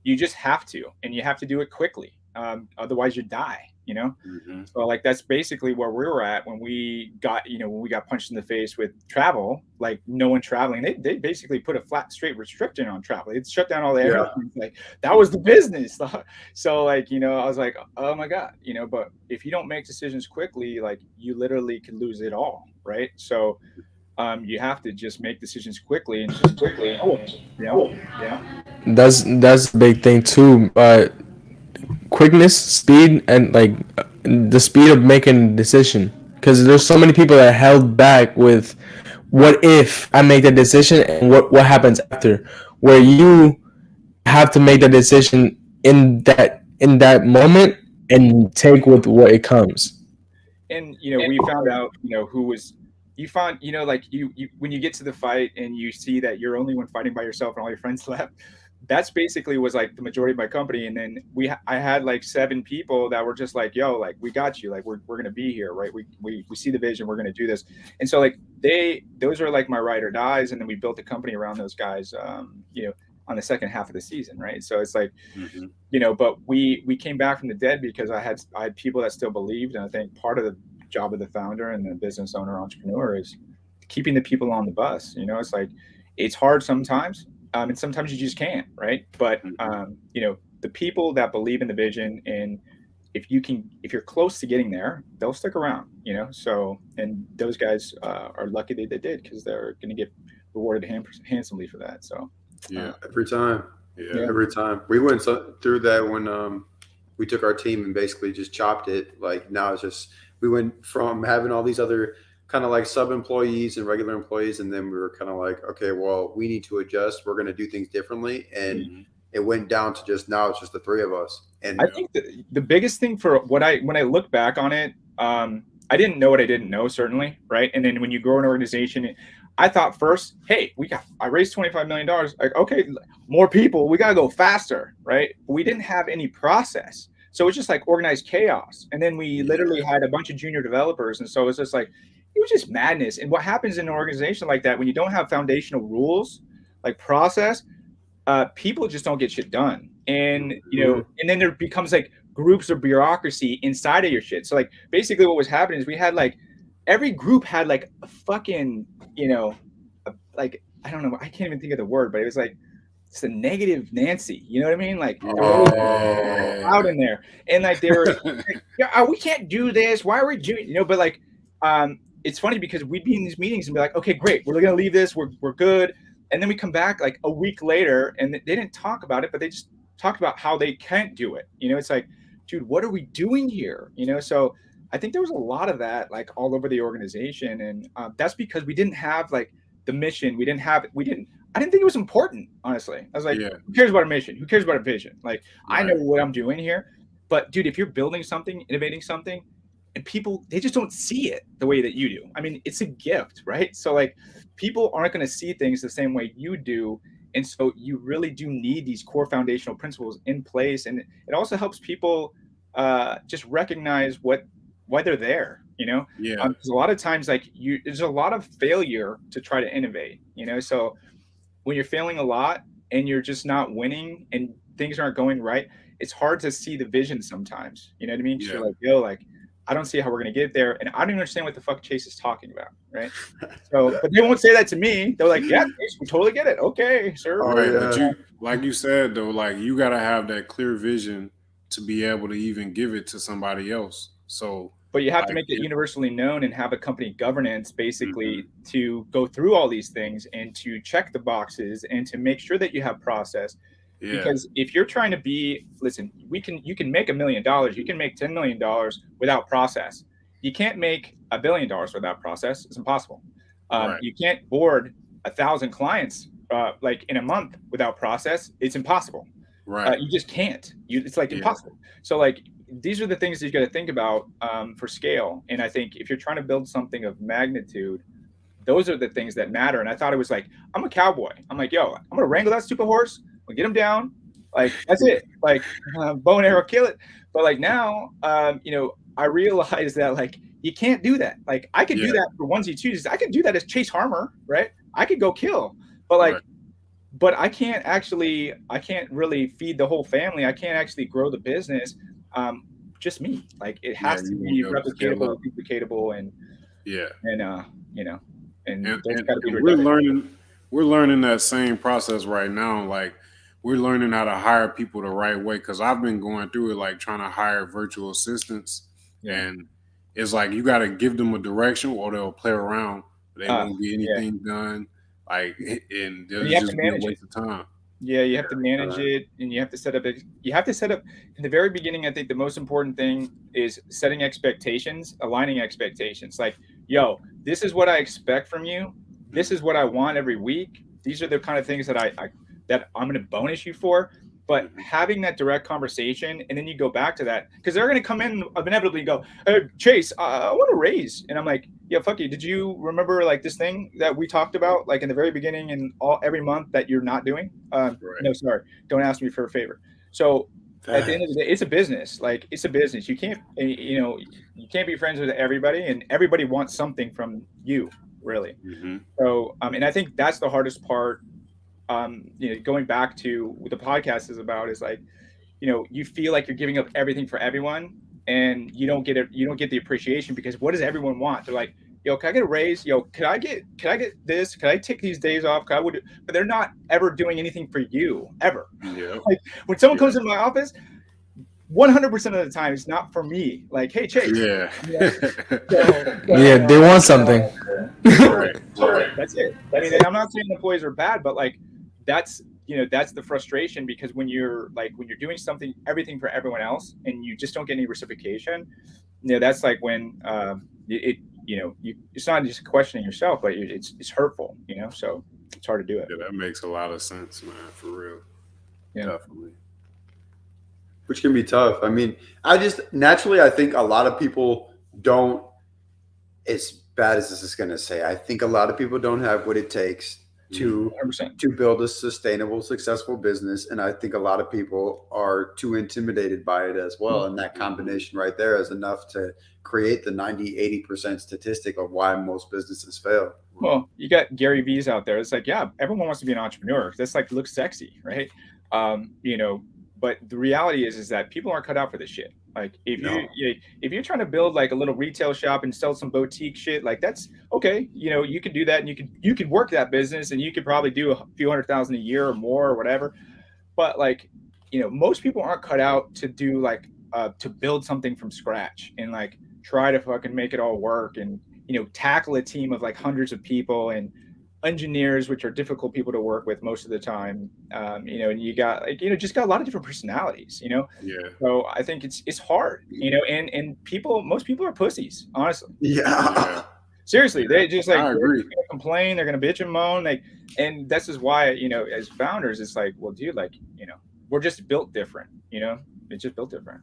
Speaker 4: You just have to, and you have to do it quickly. Otherwise you die, So like, that's basically where we were at when we got punched in the face with travel, like no one traveling. They basically put a flat straight restriction on travel. It shut down all the airlines. Like that was the business. So like, I was like, oh my God, but if you don't make decisions quickly, like you literally could lose it all. Right. So, you have to just make decisions quickly and just quickly.
Speaker 3: That's the big thing too. Quickness, speed, and like the speed of making a decision. Because there's so many people that held back with, what if I make the decision and what happens after? Where you have to make the decision in that moment and take with what it comes.
Speaker 4: And we found out who was. You found, like you when you get to the fight and you see that you're only one fighting by yourself and all your friends left, that's basically was like the majority of my company. And then I had like 7 people that were just like, yo, like we got you, like we're gonna be here, right? We see the vision, we're gonna do this. And so like those are like my ride or dies, and then we built a company around those guys, on the second half of the season, right? So it's like, but we came back from the dead because I had people that still believed, and I think part of the job of the founder and the business owner entrepreneur is keeping the people on the bus. It's like it's hard sometimes, and sometimes you just can't, right? But the people that believe in the vision, and if you're close to getting there, they'll stick around. So, and those guys are lucky they did, because they're going to get rewarded handsomely for that. So
Speaker 1: every time we went through that when we took our team and basically just chopped it. Like now it's just. We went from having all these other kind of like sub-employees and regular employees, and then we were kind of like, okay, well, we need to adjust. We're going to do things differently. And it went down to just now it's just the 3 of us. And
Speaker 4: I think the biggest thing for when I look back on it, I didn't know what I didn't know, certainly, right? And then when you grow an organization, I thought first, hey, I raised $25 million. Like, okay, more people, we got to go faster, right? We didn't have any process. So it's just like organized chaos. And then we literally had a bunch of junior developers. And so it's just like, it was just madness. And what happens in an organization like that, when you don't have foundational rules, like process, people just don't get shit done. And, and then there becomes like groups of bureaucracy inside of your shit. So like basically what was happening is we had like, every group had like a fucking, like, I don't know, I can't even think of the word, but it was like, it's a negative Nancy, you know what I mean? Like out in there, and like they were, like, we can't do this. Why are we doing? But like, it's funny because we'd be in these meetings and be like, okay, great, we're gonna leave this. We're good. And then we come back like a week later, and they didn't talk about it, but they just talked about how they can't do it. It's like, dude, what are we doing here? So I think there was a lot of that like all over the organization, and that's because we didn't have like the mission. I didn't think it was important, honestly. I was like, who cares about a mission? Who cares about a vision? Like, I know what I'm doing here. But dude, if you're building something, innovating something, and people, they just don't see it the way that you do. I mean, it's a gift, right? So like people aren't going to see things the same way you do. And so you really do need these core foundational principles in place. And it also helps people just recognize why they're there,
Speaker 2: Yeah.
Speaker 4: 'cause a lot of times like there's a lot of failure to try to innovate, so when you're failing a lot and you're just not winning and things aren't going right, it's hard to see the vision sometimes. You know what I mean? 'Cause you're like, yo, like, I don't see how we're going to get there. And I don't even understand what the fuck Chase is talking about. Right. So, but they won't say that to me. They're like, yeah, Chase, we totally get it. Okay, sir.
Speaker 1: Oh,
Speaker 2: Right.
Speaker 1: yeah.
Speaker 2: But you, like you said, though, like you got to have that clear vision to be able to even give it to somebody else. So,
Speaker 4: but you have to
Speaker 2: like,
Speaker 4: make it universally known and have a company governance basically to go through all these things and to check the boxes and to make sure that you have process.
Speaker 2: yeah.
Speaker 4: Because if you're trying to listen, you can make $1 million, you can make $10 million without process. You can't make $1 billion without process. It's impossible.
Speaker 2: Right.
Speaker 4: You can't board 1,000 clients like in a month without process. It's impossible.
Speaker 2: Right.
Speaker 4: You just can't. It's like impossible. So like these are the things that you got to think about for scale. And I think if you're trying to build something of magnitude, those are the things that matter. And I thought it was like, I'm a cowboy. I'm like, yo, I'm going to wrangle that stupid horse. I'll get him down. Like, that's it. Like, bow and arrow, kill it. But like now, I realize that like, you can't do that. Like I could do that for onesie twosies. I could do that as Chase Harman, right? I could go kill, but like, but I can't really feed the whole family. I can't actually grow the business. Just me. Like it has to be replicatable, duplicatable, and
Speaker 2: we're learning that same process right now. Like we're learning how to hire people the right way. Cause I've been going through it, like trying to hire virtual assistants, and it's like you got to give them a direction or they'll play around. They won't get anything done. Like, and there's just be a waste of time.
Speaker 4: Yeah, you have to manage it, and you have to set up. You have to set up in the very beginning. I think the most important thing is setting expectations, aligning expectations. Like, yo, this is what I expect from you. This is what I want every week. These are the kind of things that I'm going to bonus you for. But having that direct conversation, and then you go back to that, because they're going to come in inevitably and go, hey, Chase, I want to raise. And I'm like, yeah, fuck you. Did you remember like this thing that we talked about like in the very beginning and every month that you're not doing? No, sorry. Don't ask me for a favor. So at the end of the day, it's a business. Like it's a business. You can't, you can't be friends with everybody, and everybody wants something from you, really. So, and I think that's the hardest part. Going back to what the podcast is about is like, you feel like you're giving up everything for everyone, and you don't get it. You don't get the appreciation because what does everyone want? They're like, yo, can I get a raise? Yo, could I get this? Could I take these days off? But they're not ever doing anything for you ever.
Speaker 2: Yeah.
Speaker 4: Like when someone comes into my office, 100% of the time it's not for me. Like, hey, Chase.
Speaker 2: Yeah.
Speaker 3: They want something.
Speaker 2: Right.
Speaker 4: That's it. I mean, I'm not saying employees are bad, but like that's the frustration, because when you're doing something, everything for everyone else, and you just don't get any reciprocation, that's like when it's not just questioning yourself, but it's hurtful, so it's hard to do it.
Speaker 2: Yeah, that makes a lot of sense, man, for real.
Speaker 4: Yeah.
Speaker 2: Definitely.
Speaker 1: Which can be tough. I mean, I think a lot of people don't, as bad as this is going to say, I think a lot of people don't have what it takes to
Speaker 4: 100%.
Speaker 1: to build a sustainable, successful business. And I think a lot of people are too intimidated by it as well. And that combination right there is enough to create the 90-80% statistic of why most businesses fail.
Speaker 4: Well, you got Gary V's out there. It's like, yeah, everyone wants to be an entrepreneur. That's like, looks sexy, right? But the reality is that people aren't cut out for this shit. Like if you're trying to build like a little retail shop and sell some boutique shit, like that's okay. You can do that, and you could work that business, and you could probably do a few $100,000 a year or more or whatever. But like, most people aren't cut out to do like to build something from scratch and like try to fucking make it all work and tackle a team of like hundreds of people and engineers, which are difficult people to work with most of the time, and you got like just got a lot of different personalities, so I think it's hard, and most people are pussies, honestly. Seriously, they just like, they're gonna complain, they're gonna bitch and moan, like, and this is why as founders it's like, well dude, like we're just built different, it's just built different.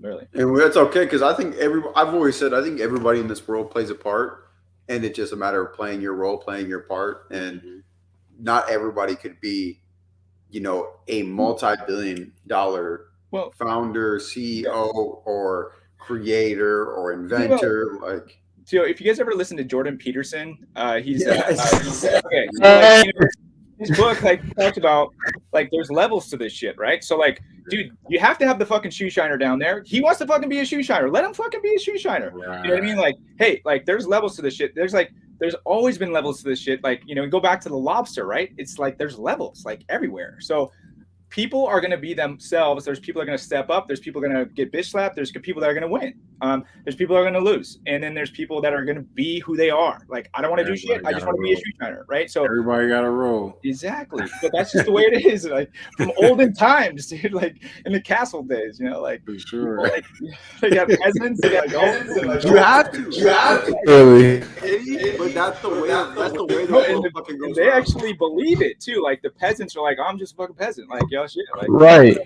Speaker 4: Really.
Speaker 1: And that's okay, because I think I've always said I think everybody in this world plays a part, and it's just a matter of playing your role, playing your part, and not everybody could be, a multi-billion-dollar
Speaker 4: Well,
Speaker 1: founder, CEO, or creator, or
Speaker 4: well,
Speaker 1: inventor. Like,
Speaker 4: so if you guys ever listen to Jordan Peterson, he's
Speaker 1: yes.
Speaker 4: okay. So like, his book like talks about like there's levels to this shit, right? So like, dude, you have to have the fucking shoe shiner down there. He wants to fucking be a shoe shiner. Let him fucking be a shoe shiner.
Speaker 2: Right.
Speaker 4: You know what I mean? Like, hey, like there's levels to this shit. There's always been levels to this shit. Like, go back to the lobster, right? It's like there's levels like everywhere. So people are going to be themselves. There's people that are going to step up. There's people going to get bitch slapped. There's people that are going to win. There's people that are going to lose. And then there's people that are going to be who they are. Like, I don't want to do shit. I just want to be a shoe shiner, right? So
Speaker 2: everybody got a role.
Speaker 4: Exactly. But that's just the way it is. Like from olden times, dude, like in the castle days, like
Speaker 2: For sure.
Speaker 4: like they got peasants, they got nobles, and like,
Speaker 1: You have to.
Speaker 3: Really.
Speaker 1: But that's the way. That's the way the
Speaker 4: No,
Speaker 1: world fucking goes.
Speaker 4: they
Speaker 1: around.
Speaker 4: actually believe it too. Like the peasants are like, I'm just a fucking peasant. Like, yo, shit. Like,
Speaker 3: Right.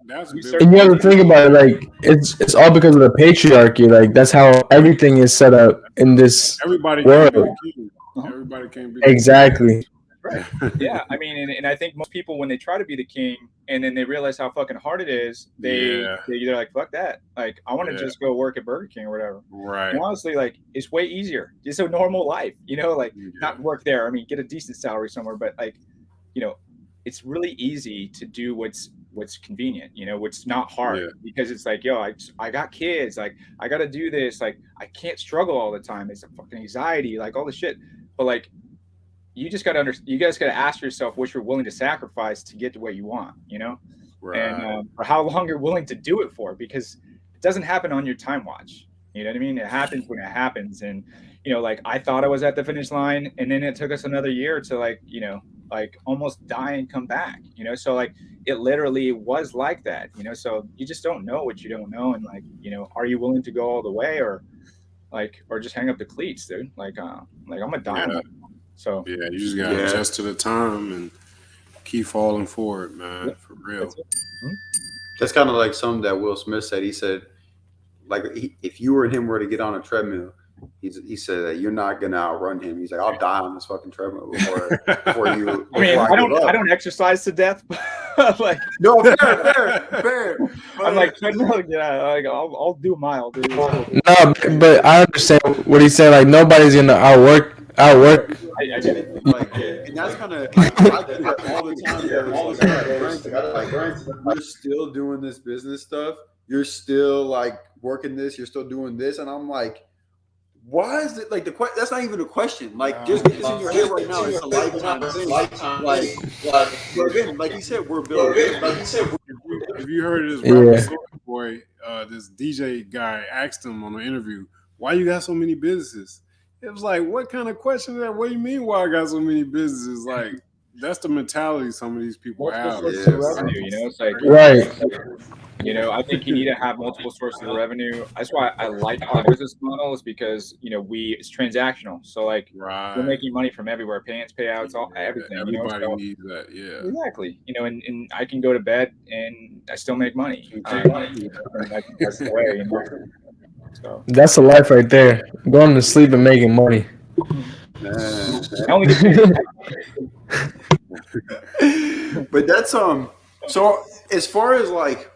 Speaker 2: That's
Speaker 4: We
Speaker 2: good.
Speaker 3: And you have to think about it, like it's all because of the patriarchy. Like that's how everything is set up in this
Speaker 2: Everybody
Speaker 3: world.
Speaker 2: can't be the king. Everybody can't be the
Speaker 3: Exactly.
Speaker 4: right. Yeah. I mean, and I think most people when they try to be the king and then they realize how fucking hard it is, they're like, fuck that. Like, I want to just go work at Burger King or whatever.
Speaker 2: Right.
Speaker 4: And honestly, like it's way easier. It's a normal life, like not work there. I mean, get a decent salary somewhere, but like, it's really easy to do what's convenient, what's not hard because it's like, yo, I got kids, like I got to do this, like I can't struggle all the time. It's a fucking anxiety, like all the shit. But like, you just got to you guys got to ask yourself what you're willing to sacrifice to get to what you want,
Speaker 2: Right.
Speaker 4: and for how long you're willing to do it for, because it doesn't happen on your time watch. You know what I mean? It happens when it happens. And, like I thought I was at the finish line and then it took us another year to like almost die and come back, so like it literally was like that, so you just don't know what you don't know. And like, are you willing to go all the way or just hang up the cleats, dude? Like I'm gonna die.
Speaker 2: Yeah.
Speaker 4: So
Speaker 2: Yeah, you just gotta adjust to the time and keep falling forward, man. For real.
Speaker 1: That's kind of like something that Will Smith said. He said, like, if you and him were to get on a treadmill, he said that you're not gonna outrun him. He's like, I'll die on this fucking treadmill before you.
Speaker 4: I mean, I don't exercise to death, but like,
Speaker 1: no, fair.
Speaker 4: I'm like treadmill, like I'll do a mile, dude.
Speaker 3: No, but I understand what he's saying. Like nobody's gonna outwork.
Speaker 4: I get it.
Speaker 1: Like, and that's kind of I do that all the time. You're still doing this business stuff. You're still like working this. You're still doing this, and I'm like, why is it like that's not even a question. Like, just get this in your head right now. It's a lifetime thing. Like, but again, like you said, we're building.
Speaker 2: If you heard of this rapper boy, this DJ guy asked him on an interview, "Why you got so many businesses?" It was like, what kind of question is that? What do you mean why I got so many businesses? Like, that's the mentality some of these people have.
Speaker 4: Revenue, it's like,
Speaker 3: right.
Speaker 4: I think you need to have multiple sources of revenue. That's why I like our business model, is because it's transactional. So like, we're making money from everywhere, payments, payouts, everything.
Speaker 2: Everybody needs that,
Speaker 4: exactly. And I can go to bed and I still make money. That's the way. So
Speaker 3: that's a life right there. Going to sleep and making money.
Speaker 4: I only get
Speaker 1: but that's so as far as like,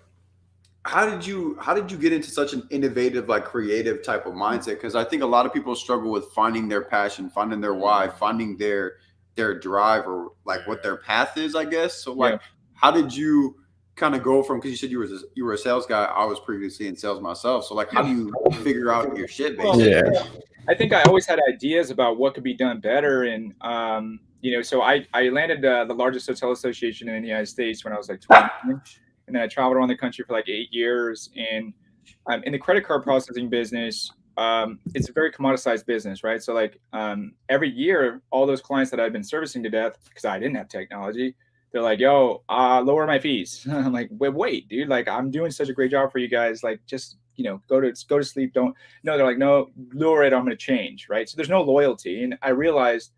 Speaker 1: how did you get into such an innovative, like creative type of mindset? Because I think a lot of people struggle with finding their passion, finding their why, finding their drive, or like what their path is, I guess. So like, how did you kind of go from, because you said you were a sales guy, I was previously in sales myself, so like how do you figure out your shit basically?
Speaker 4: I think I always had ideas about what could be done better. And so I landed the largest hotel association in the United States when I was like 20, and then I traveled around the country for like 8 years. And in the credit card processing business, it's a very commoditized business, right? So like every year, all those clients that I've been servicing to death because I didn't have technology, they're like, yo, lower my fees. I'm like, wait, dude, like I'm doing such a great job for you guys. Like, just, go to sleep. Don't. No, they're like, no, lower it. I'm going to change. Right. So there's no loyalty. And I realized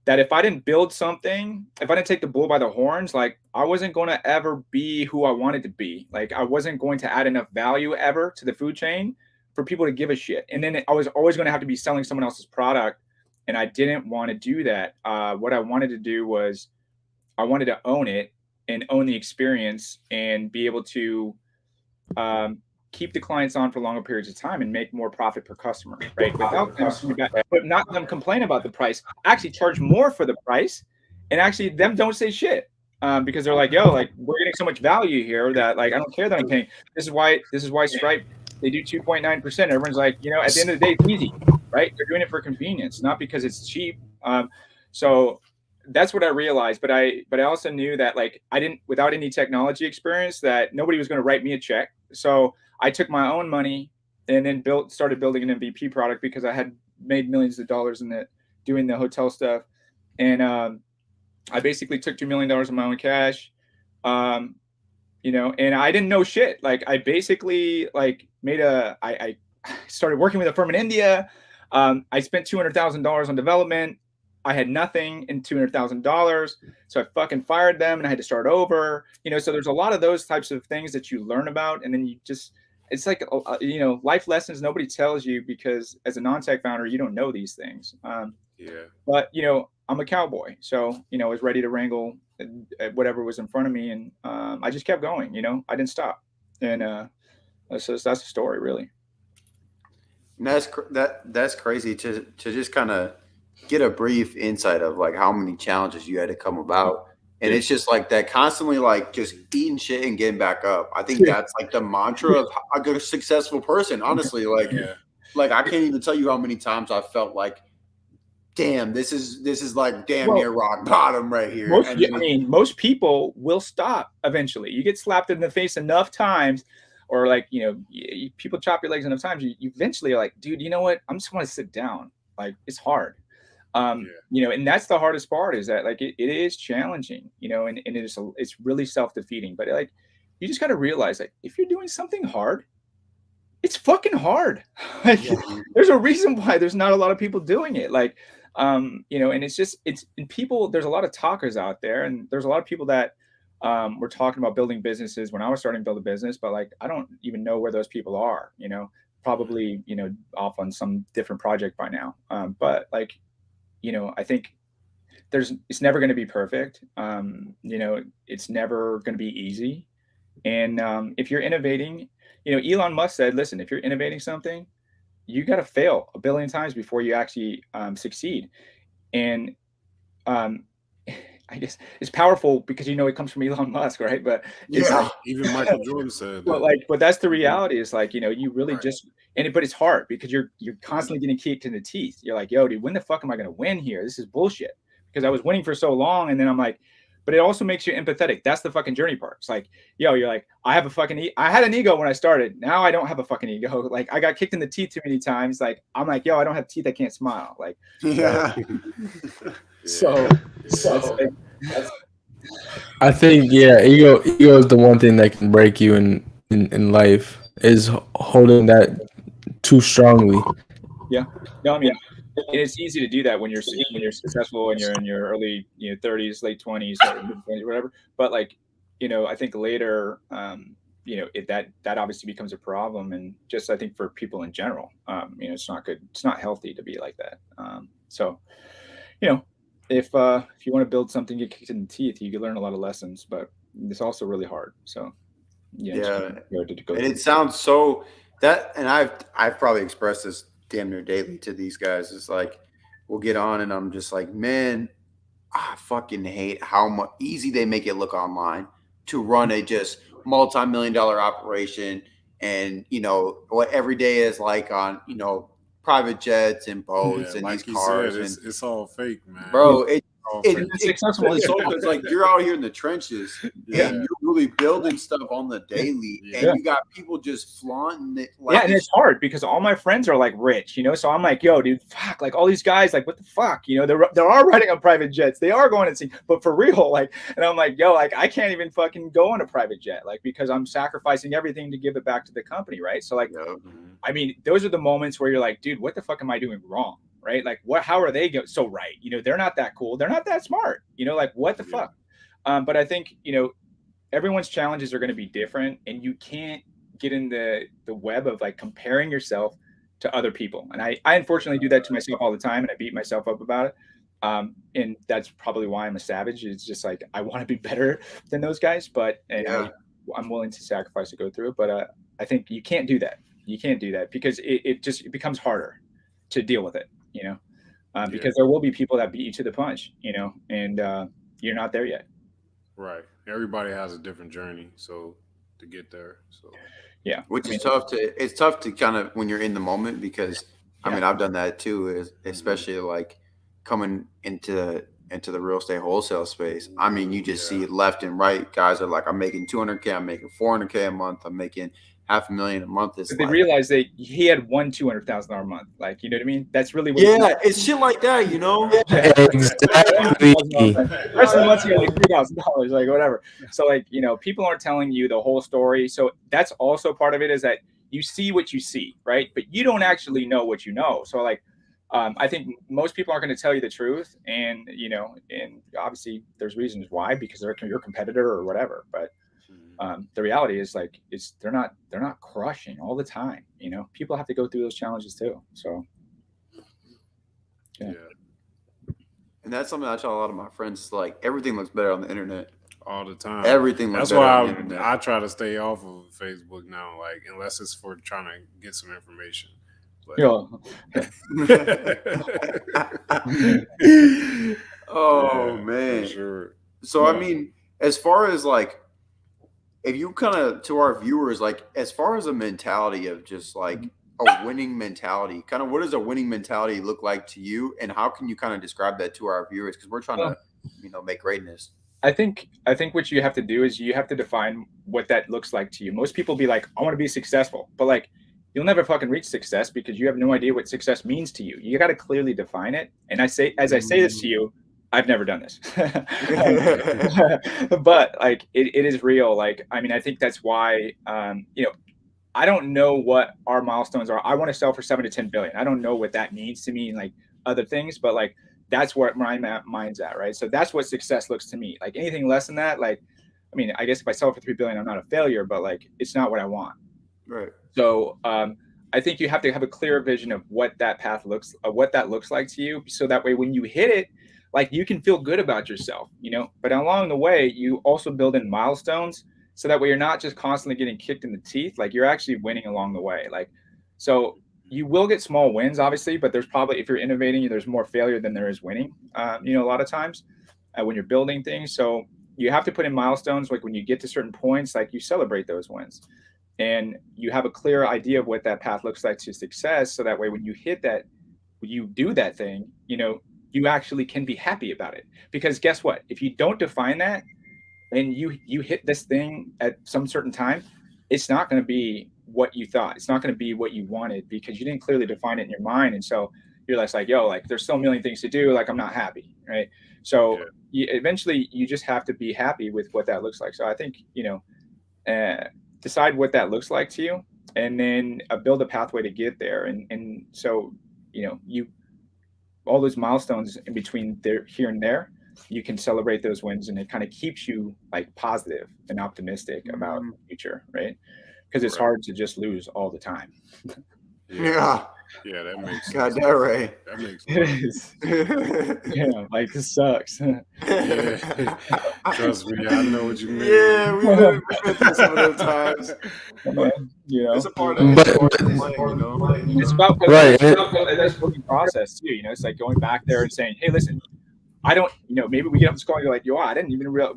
Speaker 4: that if I didn't build something, if I didn't take the bull by the horns, like I wasn't going to ever be who I wanted to be. Like I wasn't going to add enough value ever to the food chain for people to give a shit. And then I was always going to have to be selling someone else's product. And I didn't want to do that. What I wanted to do was I wanted to own it and own the experience and be able to keep the clients on for longer periods of time and make more profit per customer, right? Without them, but not them complain about the price, actually charge more for the price, and actually them don't say shit because they're like, yo, like we're getting so much value here that like I don't care that I'm paying. This is why Stripe, they do 2.9%. Everyone's like, you know, at the end of the day, it's easy, right? They're doing it for convenience, not because it's cheap. So that's what I realized. But I also knew that like I didn't, without any technology experience, that nobody was going to write me a check. So I took my own money and then started building an MVP product because I had made millions of dollars in it doing the hotel stuff. And I basically took $2 million of my own cash, you know, and I didn't know shit. Like I basically like I started working with a firm in India. I spent $200,000 on development. I had nothing in $200,000. So I fucking fired them and I had to start over, you know, so there's a lot of those types of things that you learn about. And then you just, it's like, you know, life lessons nobody tells you because as a non-tech founder, you don't know these things. But, you know, I'm a cowboy. So, you know, I was ready to wrangle whatever was in front of me. And I just kept going, you know, I didn't stop. And that's the story, really.
Speaker 1: And that's crazy to just kind of get a brief insight of like how many challenges you had to come about. And it's just like that constantly like just eating shit and getting back up. I think that's like the mantra of a successful person, honestly. Like, like I can't even tell you how many times I felt like, damn, this is like damn near rock bottom right here.
Speaker 4: Most people will stop eventually. You get slapped in the face enough times, or like, you know, people chop your legs enough times, you eventually are like, dude, you know what? I'm just want to sit down. Like it's hard. You know, and that's the hardest part is that like it is challenging, you know, and it's really self-defeating, but like you just got to realize like if you're doing something hard, it's fucking hard. Like there's a reason why there's not a lot of people doing it. Like, you know, and people, there's a lot of talkers out there and there's a lot of people that were talking about building businesses when I was starting to build a business, but like, I don't even know where those people are, you know, probably, you know, off on some different project by now. But like, you know, I think it's never going to be perfect. You know, it's never going to be easy. And if you're innovating, you know, Elon Musk said, listen, if you're innovating something, you got to fail a billion times before you actually succeed. And I guess it's powerful because, you know, it comes from Elon Musk, right? But
Speaker 2: even Michael Jordan said that.
Speaker 4: But that's the reality is like, you know, you really just, but it's hard because you're constantly getting kicked in the teeth. You're like, yo, dude, when the fuck am I going to win here? This is bullshit because I was winning for so long. And then I'm like, but it also makes you empathetic. That's the fucking journey part. It's like, yo, you're like, I had an ego when I started. Now I don't have a fucking ego. Like I got kicked in the teeth too many times. Like, I'm like, yo, I don't have teeth. I can't smile. Like, so
Speaker 3: I think, ego is the one thing that can break you in life is holding that too strongly.
Speaker 4: Yeah. No, I mean, it's easy to do that when you're successful and you're in your early, you know, 30s, late 20s, whatever. But like, you know, I think later, you know, that obviously becomes a problem, and just I think for people in general, you know, it's not good. It's not healthy to be like that. So, you know, if you want to build something, get kicked in the teeth, you can learn a lot of lessons, but it's also really hard. So,
Speaker 1: and it sounds so that, and I've probably expressed this damn near daily to these guys. It's like we'll get on and I'm just like, man, I fucking hate how much easy they make it look online to run a just multi-million-dollar operation, and you know what every day is like on, you know, private jets and boats and
Speaker 2: like
Speaker 1: these cars.
Speaker 2: Said, it's all fake, man.
Speaker 1: Bro, it's like you're out here in the trenches and you're really building stuff on the daily, and you got people just flaunting it. Like,
Speaker 4: and it's hard because all my friends are like rich, you know. So I'm like, yo, dude, fuck, like all these guys, like what the fuck, you know, they are riding on private jets, they are going to see, but for real, like, and I'm like, yo, like I can't even fucking go on a private jet, like because I'm sacrificing everything to give it back to the company, right? So like, I mean, those are the moments where you're like, dude, what the fuck am I doing wrong? right? Like how are they so right? They're not that cool. They're not that smart, like what the fuck? But I think, everyone's challenges are going to be different, and you can't get in the web of like comparing yourself to other people. And I unfortunately do that to myself all the time, and I beat myself up about it. And that's probably why I'm a savage. It's just like, I want to be better than those guys, I'm willing to sacrifice to go through it. But I think you can't do that. You can't do that because it becomes harder to deal with it, because there will be people that beat you to the punch, and you're not there yet.
Speaker 2: Right. Everybody has a different journey, so to get there. So
Speaker 4: yeah,
Speaker 1: which is tough to. It's tough to kind of when you're in the moment because I mean I've done that too, especially like coming into the real estate wholesale space. I mean, you just see it left and right. Guys are like, I'm making 200K, I'm making 400K a month, I'm making $500,000 a month. It's
Speaker 4: but they realize he had one $200,000 a month. Like, you know what I mean? That's really what
Speaker 1: it's shit like that,
Speaker 3: Exactly.
Speaker 4: The rest of the month's like $3,000, like whatever. So like, people aren't telling you the whole story. So that's also part of it, is that you see what you see, right? But you don't actually know what you know. So like, I think most people aren't going to tell you the truth, and and obviously there's reasons why, because they're your competitor or whatever. But the reality is like they're not crushing all the time. People have to go through those challenges too. So
Speaker 1: yeah. And that's something I tell a lot of my friends. Like, everything looks better on the internet
Speaker 2: all the time.
Speaker 1: Everything looks
Speaker 2: better on
Speaker 1: the internet.
Speaker 2: I try to stay off of Facebook now, like unless it's for trying to get some information. But,
Speaker 1: oh man,
Speaker 2: sure.
Speaker 1: So I mean, as far as like, if you kind of, to our viewers, like as far as a mentality of just like a winning mentality, kind of what does a winning mentality look like to you, and how can you kind of describe that to our viewers, because we're trying to make greatness.
Speaker 4: I think what you have to do is you have to define what that looks like to you. Most people be like, I want to be successful, but like, you'll never fucking reach success because you have no idea what success means to you. You got to clearly define it. And I say this to you, I've never done this, but like, it is real. Like, I mean, I think that's why, I don't know what our milestones are. I want to sell for 7 to 10 billion. I don't know what that means to me and like other things, but like, that's where my mind's at. Right. So that's what success looks to me. Like, anything less than that, like, I mean, I guess if I sell for 3 billion, I'm not a failure, but like, it's not what I want.
Speaker 1: Right.
Speaker 4: So I think you have to have a clear vision of what that path looks like to you. So that way, when you hit it, like, you can feel good about yourself, but along the way, you also build in milestones. So that way you're not just constantly getting kicked in the teeth, like you're actually winning along the way. Like, so you will get small wins, obviously, but there's probably, if you're innovating, there's more failure than there is winning, a lot of times when you're building things. So you have to put in milestones. Like, when you get to certain points, like, you celebrate those wins. And you have a clear idea of what that path looks like to success. So that way, when you hit that, when you do that thing, you actually can be happy about it. Because guess what? If you don't define that and you hit this thing at some certain time, it's not going to be what you thought. It's not going to be what you wanted because you didn't clearly define it in your mind. And so you're less like, yo, like, there's so many things to do. Like, I'm not happy. Right. So eventually you just have to be happy with what that looks like. So I think, decide what that looks like to you, and then build a pathway to get there. And so, you, all those milestones in between there, here and there, you can celebrate those wins, and it kind of keeps you like positive and optimistic about the future. Right. Because it's hard to just lose all the time.
Speaker 1: Yeah,
Speaker 2: that makes sense.
Speaker 1: God, that right.
Speaker 2: That makes sense.
Speaker 4: Yeah, like, this sucks.
Speaker 2: Yeah. Trust me, I know what you mean.
Speaker 1: Yeah, we've been through some of those times. It's a part of it.
Speaker 4: It's about that's the process too. It's like going back there and saying, hey, listen, I don't, maybe we get up to school and you're like, yo,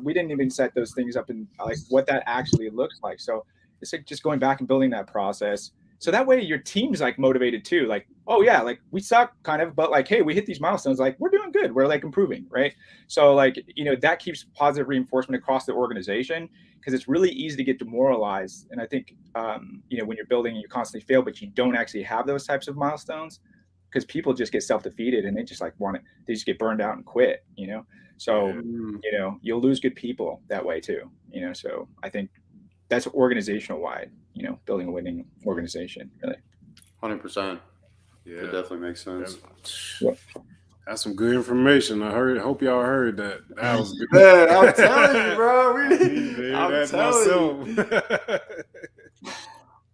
Speaker 4: we didn't even set those things up and like what that actually looks like. So it's like just going back and building that process. So that way your team's like motivated too. Like, oh yeah, like, we suck kind of, but like, hey, we hit these milestones. Like, we're doing good. We're like improving. Right. So like, that keeps positive reinforcement across the organization, because it's really easy to get demoralized. And I think, when you're building, you constantly fail, but you don't actually have those types of milestones, because people just get self-defeated and they just like they just get burned out and quit, So, you'll lose good people that way too, so I think that's organizational wide, building a winning organization, really.
Speaker 1: 100%.
Speaker 2: Yeah,
Speaker 1: That definitely makes sense.
Speaker 2: That's some good information. Hope y'all heard that. That was good.
Speaker 1: Man, I'm telling you, bro.
Speaker 2: I need to hear that myself.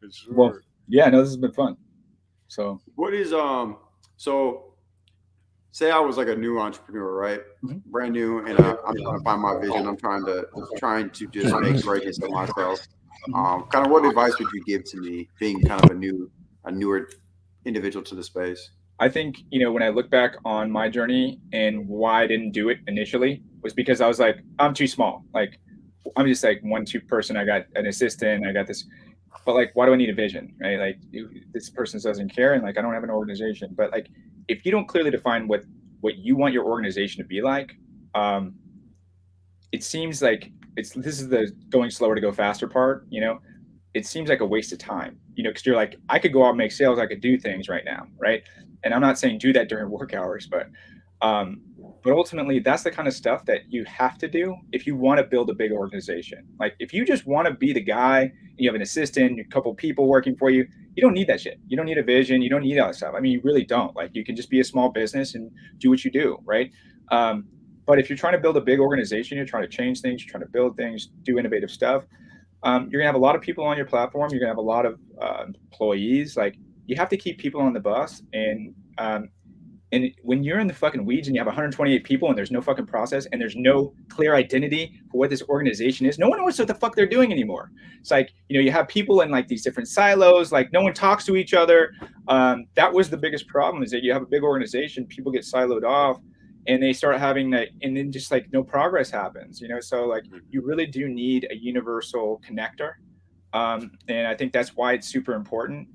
Speaker 2: For sure.
Speaker 4: Well, yeah, no, this has been fun. So
Speaker 1: what is so say I was like a new entrepreneur, right?
Speaker 4: Mhm.
Speaker 1: Brand new, and I'm trying to find my vision. I'm trying to just make greatness of myself. Kind of what advice would you give to me, being kind of a newer individual to the space?
Speaker 4: I think, when I look back on my journey and why I didn't do it initially was because I was like, I'm too small. Like, I'm just like 1-2 person. I got an assistant. I got this, but like, why do I need a vision? Right? Like, this person doesn't care, and like, I don't have an organization. But like, if you don't clearly define what you want your organization to be like, um, it seems like this is the going slower to go faster part. It seems like a waste of time. Because you're like, I could go out and make sales. I could do things right now, right? And I'm not saying do that during work hours, um, but ultimately that's the kind of stuff that you have to do if you want to build a big organization. Like if you just want to be the guy, you have an assistant, a couple people working for you, you don't need that shit. You don't need a vision. You don't need all that stuff. I mean, you really don't. Like you can just be a small business and do what you do, right? But if you're trying to build a big organization, you're trying to change things, you're trying to build things, do innovative stuff, you're gonna have a lot of people on your platform. You're gonna have a lot of employees. Like you have to keep people on the bus, and when you're in the fucking weeds and you have 128 people and there's no fucking process and there's no clear identity for what this organization is, no one knows what the fuck they're doing anymore. It's like, you have people in like these different silos, like no one talks to each other. That was the biggest problem, is that you have a big organization, people get siloed off and they start having that, and then just like no progress happens, so like you really do need a universal connector. And I think that's why it's super important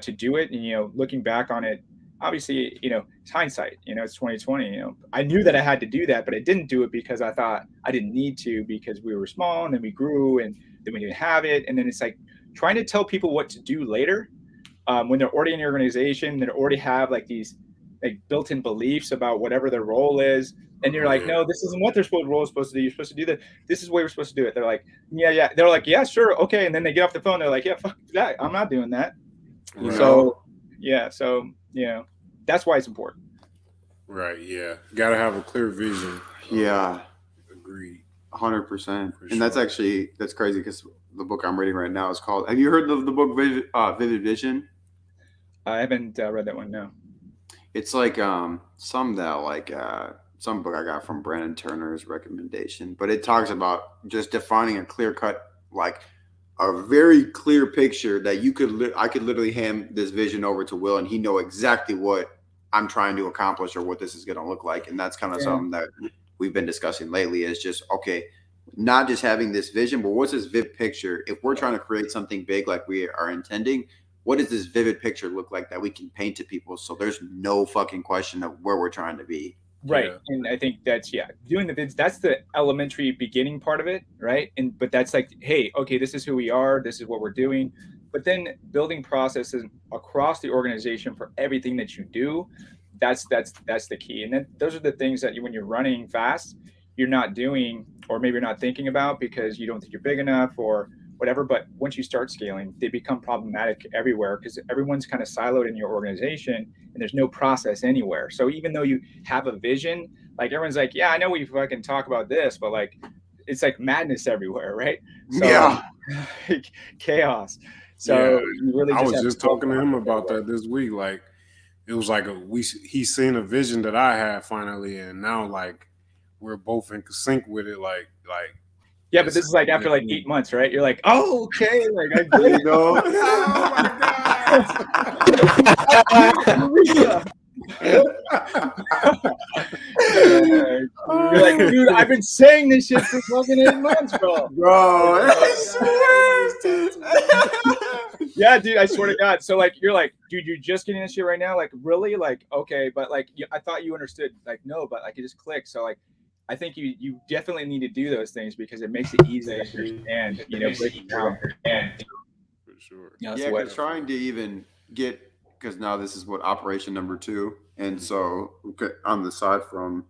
Speaker 4: to do it. And, looking back on it, obviously, it's hindsight, it's 2020, I knew that I had to do that, but I didn't do it because I thought I didn't need to, because we were small and then we grew and then we didn't have it. And then it's like trying to tell people what to do later, when they're already in the organization, they already have like these like built-in beliefs about whatever their role is. And you're like, no, this isn't what their role is supposed to do. You're supposed to do that. This is the way we're supposed to do it. They're like, yeah. They're like, yeah, sure. Okay. And then they get off the phone. They're like, yeah, fuck that. I'm not doing that.
Speaker 2: Right.
Speaker 4: So that's why it's important.
Speaker 2: Right. Yeah. Got to have a clear vision.
Speaker 1: Yeah.
Speaker 2: Agreed.
Speaker 1: 100%. And that's crazy, because the book I'm reading right now is called, have you heard of the book Vivid Vision?
Speaker 4: I haven't read that one. No.
Speaker 1: It's like some book I got from Brandon Turner's recommendation, but it talks about just defining a clear cut, like a very clear picture that I could literally hand this vision over to Will and he know exactly what I'm trying to accomplish or what this is going to look like. And that's kind of something that we've been discussing lately, is just, okay, not just having this vision, but what's this vivid picture? If we're trying to create something big like we are intending, what does this vivid picture look like that we can paint to people so there's no fucking question of where we're trying to be?
Speaker 4: Right.
Speaker 2: Yeah.
Speaker 4: And I think that's, doing the vids, that's the elementary beginning part of it. Right. But that's like, hey, okay, this is who we are. This is what we're doing. But then building processes across the organization for everything that you do, that's the key. And then those are the things that when you're running fast, you're not doing, or maybe you're not thinking about because you don't think you're big enough or whatever. But once you start scaling, they become problematic everywhere because everyone's kind of siloed in your organization and there's no process anywhere. So even though you have a vision, like everyone's like, yeah, I know we fucking talk about this, but like, it's like madness everywhere, right? So, chaos. So you really
Speaker 2: I was just talking to him about that this week. Like, it was like he's seen a vision that I had finally, and now like we're both in sync with it. Like.
Speaker 4: Yeah, but this is like after like 8 months, right? You're like, oh, okay, like I get it.
Speaker 1: Oh
Speaker 4: my God. You're like, dude, I've been saying this shit for fucking 8 months, bro. Yeah, dude, I swear to God. So like, you're like, dude, you're just getting this shit right now? Like, really? Like, okay, but like, I thought you understood. Like, no, but like, it just clicked. So like, I think you definitely need to do those things because it makes it easy to understand, breaking down.
Speaker 2: For sure.
Speaker 1: Yeah, because trying to even get, because now this is what operation number 2. And so on the side from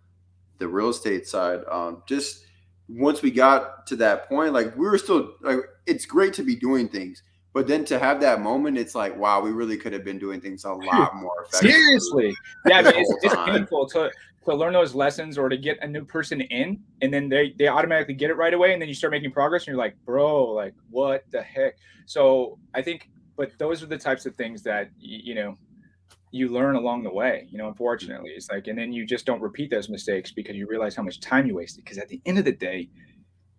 Speaker 1: the real estate side, just once we got to that point, like we were still, like, it's great to be doing things, But then to have that moment, it's like, wow, we really could have been doing things a lot more effectively.
Speaker 4: Seriously. Yeah, I mean,
Speaker 1: the whole
Speaker 4: it's
Speaker 1: time.
Speaker 4: painful to learn those lessons or to get a new person in, and then they automatically get it right away, and then you start making progress, and you're like, bro, like what the heck? So I think, but those are the types of things that you learn along the way. Unfortunately, it's like, and then you just don't repeat those mistakes because you realize how much time you wasted. Because at the end of the day,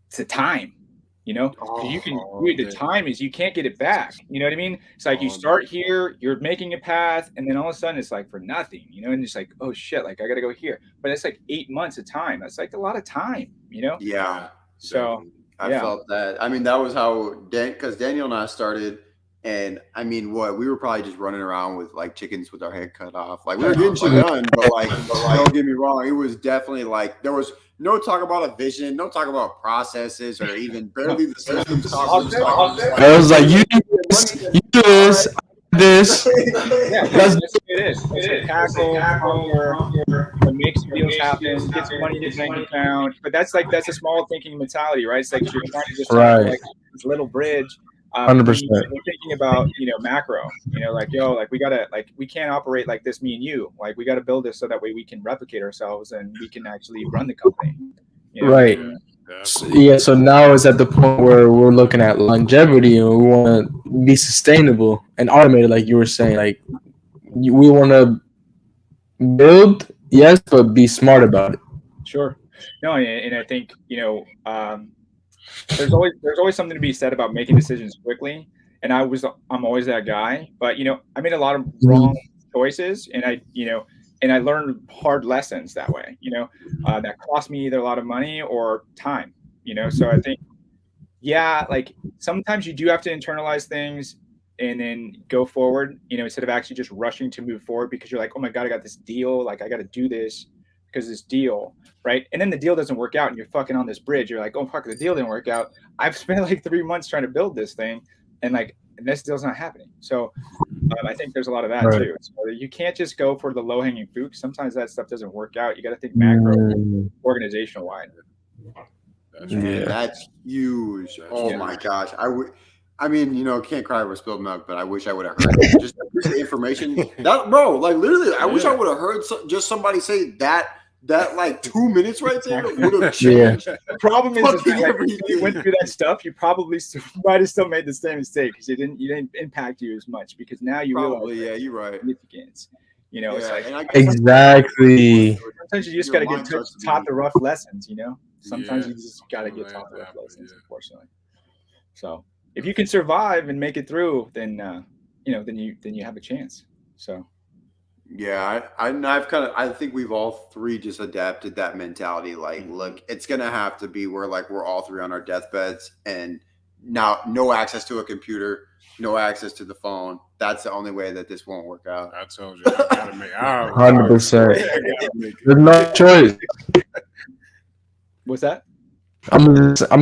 Speaker 4: it's the time. You can the time is, you can't get it back. You know what I mean? It's like you start here, you're making a path, and then all of a sudden it's like for nothing, and it's like, oh shit, like I gotta go here. But it's like 8 months of time. That's like a lot of time,
Speaker 1: Yeah.
Speaker 4: So
Speaker 1: I felt that. I mean, that was how because Daniel and I started, and I mean, we were probably just running around with like chickens with our head cut off. Like we were getting shit done, but like don't get me wrong, it was definitely like there was no talk about a vision, no talk about processes, or even barely the systems talk.
Speaker 3: I was like, you do this,
Speaker 4: Yeah, that's what it is. It's a tackle, hunger, what makes deals happen, get some money in your bank account. But that's a small thinking mentality, right? It's like you're trying to just like this little bridge.
Speaker 3: 100%.
Speaker 4: We're thinking about macro. We can't operate like this, me and you. Like we got to build this so that way we can replicate ourselves and we can actually run the company.
Speaker 3: Right. Yeah. So now it's at the point where we're looking at longevity and we want to be sustainable and automated, like you were saying. Like we want to build, yes, but be smart about it.
Speaker 4: Sure. No, and I think there's always something to be said about making decisions quickly. And I'm always that guy. But I made a lot of wrong choices, and I learned hard lessons that way. That cost me either a lot of money or time. So I think, like sometimes you do have to internalize things and then go forward. Instead of actually just rushing to move forward because you're like, oh my god, I got this deal. Like I got to do this because this deal, right? And then the deal doesn't work out, and you're fucking on this bridge. You're like, oh fuck, the deal didn't work out. I've spent like 3 months trying to build this thing, and this deal's not happening. So I think there's a lot of that too. So you can't just go for the low hanging fruit. Sometimes that stuff doesn't work out. You got to think macro, organizational wide.
Speaker 1: That's huge. Oh my gosh, I mean, can't cry over spilled milk, but I wish I would have heard just the information. That bro, like literally, I wish I would have heard just somebody say that like 2 minutes right there would have changed.
Speaker 4: The problem is if you went through that stuff, you probably might have still made the same mistake because it didn't impact you as much because now you realize
Speaker 1: you're right.
Speaker 4: Significance. It's like
Speaker 3: exactly.
Speaker 4: Sometimes you just got to get taught the rough lessons. Sometimes you just got to get taught the rough lessons, unfortunately. So if you can survive and make it through, then then you have a chance. So.
Speaker 1: Yeah, I think we've all three just adapted that mentality. Like, look, it's gonna have to be where like we're all three on our deathbeds, and now no access to a computer, no access to the phone. That's the only way that this won't work out.
Speaker 2: I told you, I gotta make
Speaker 3: 100%. There's no choice.
Speaker 4: What's that?
Speaker 3: I'm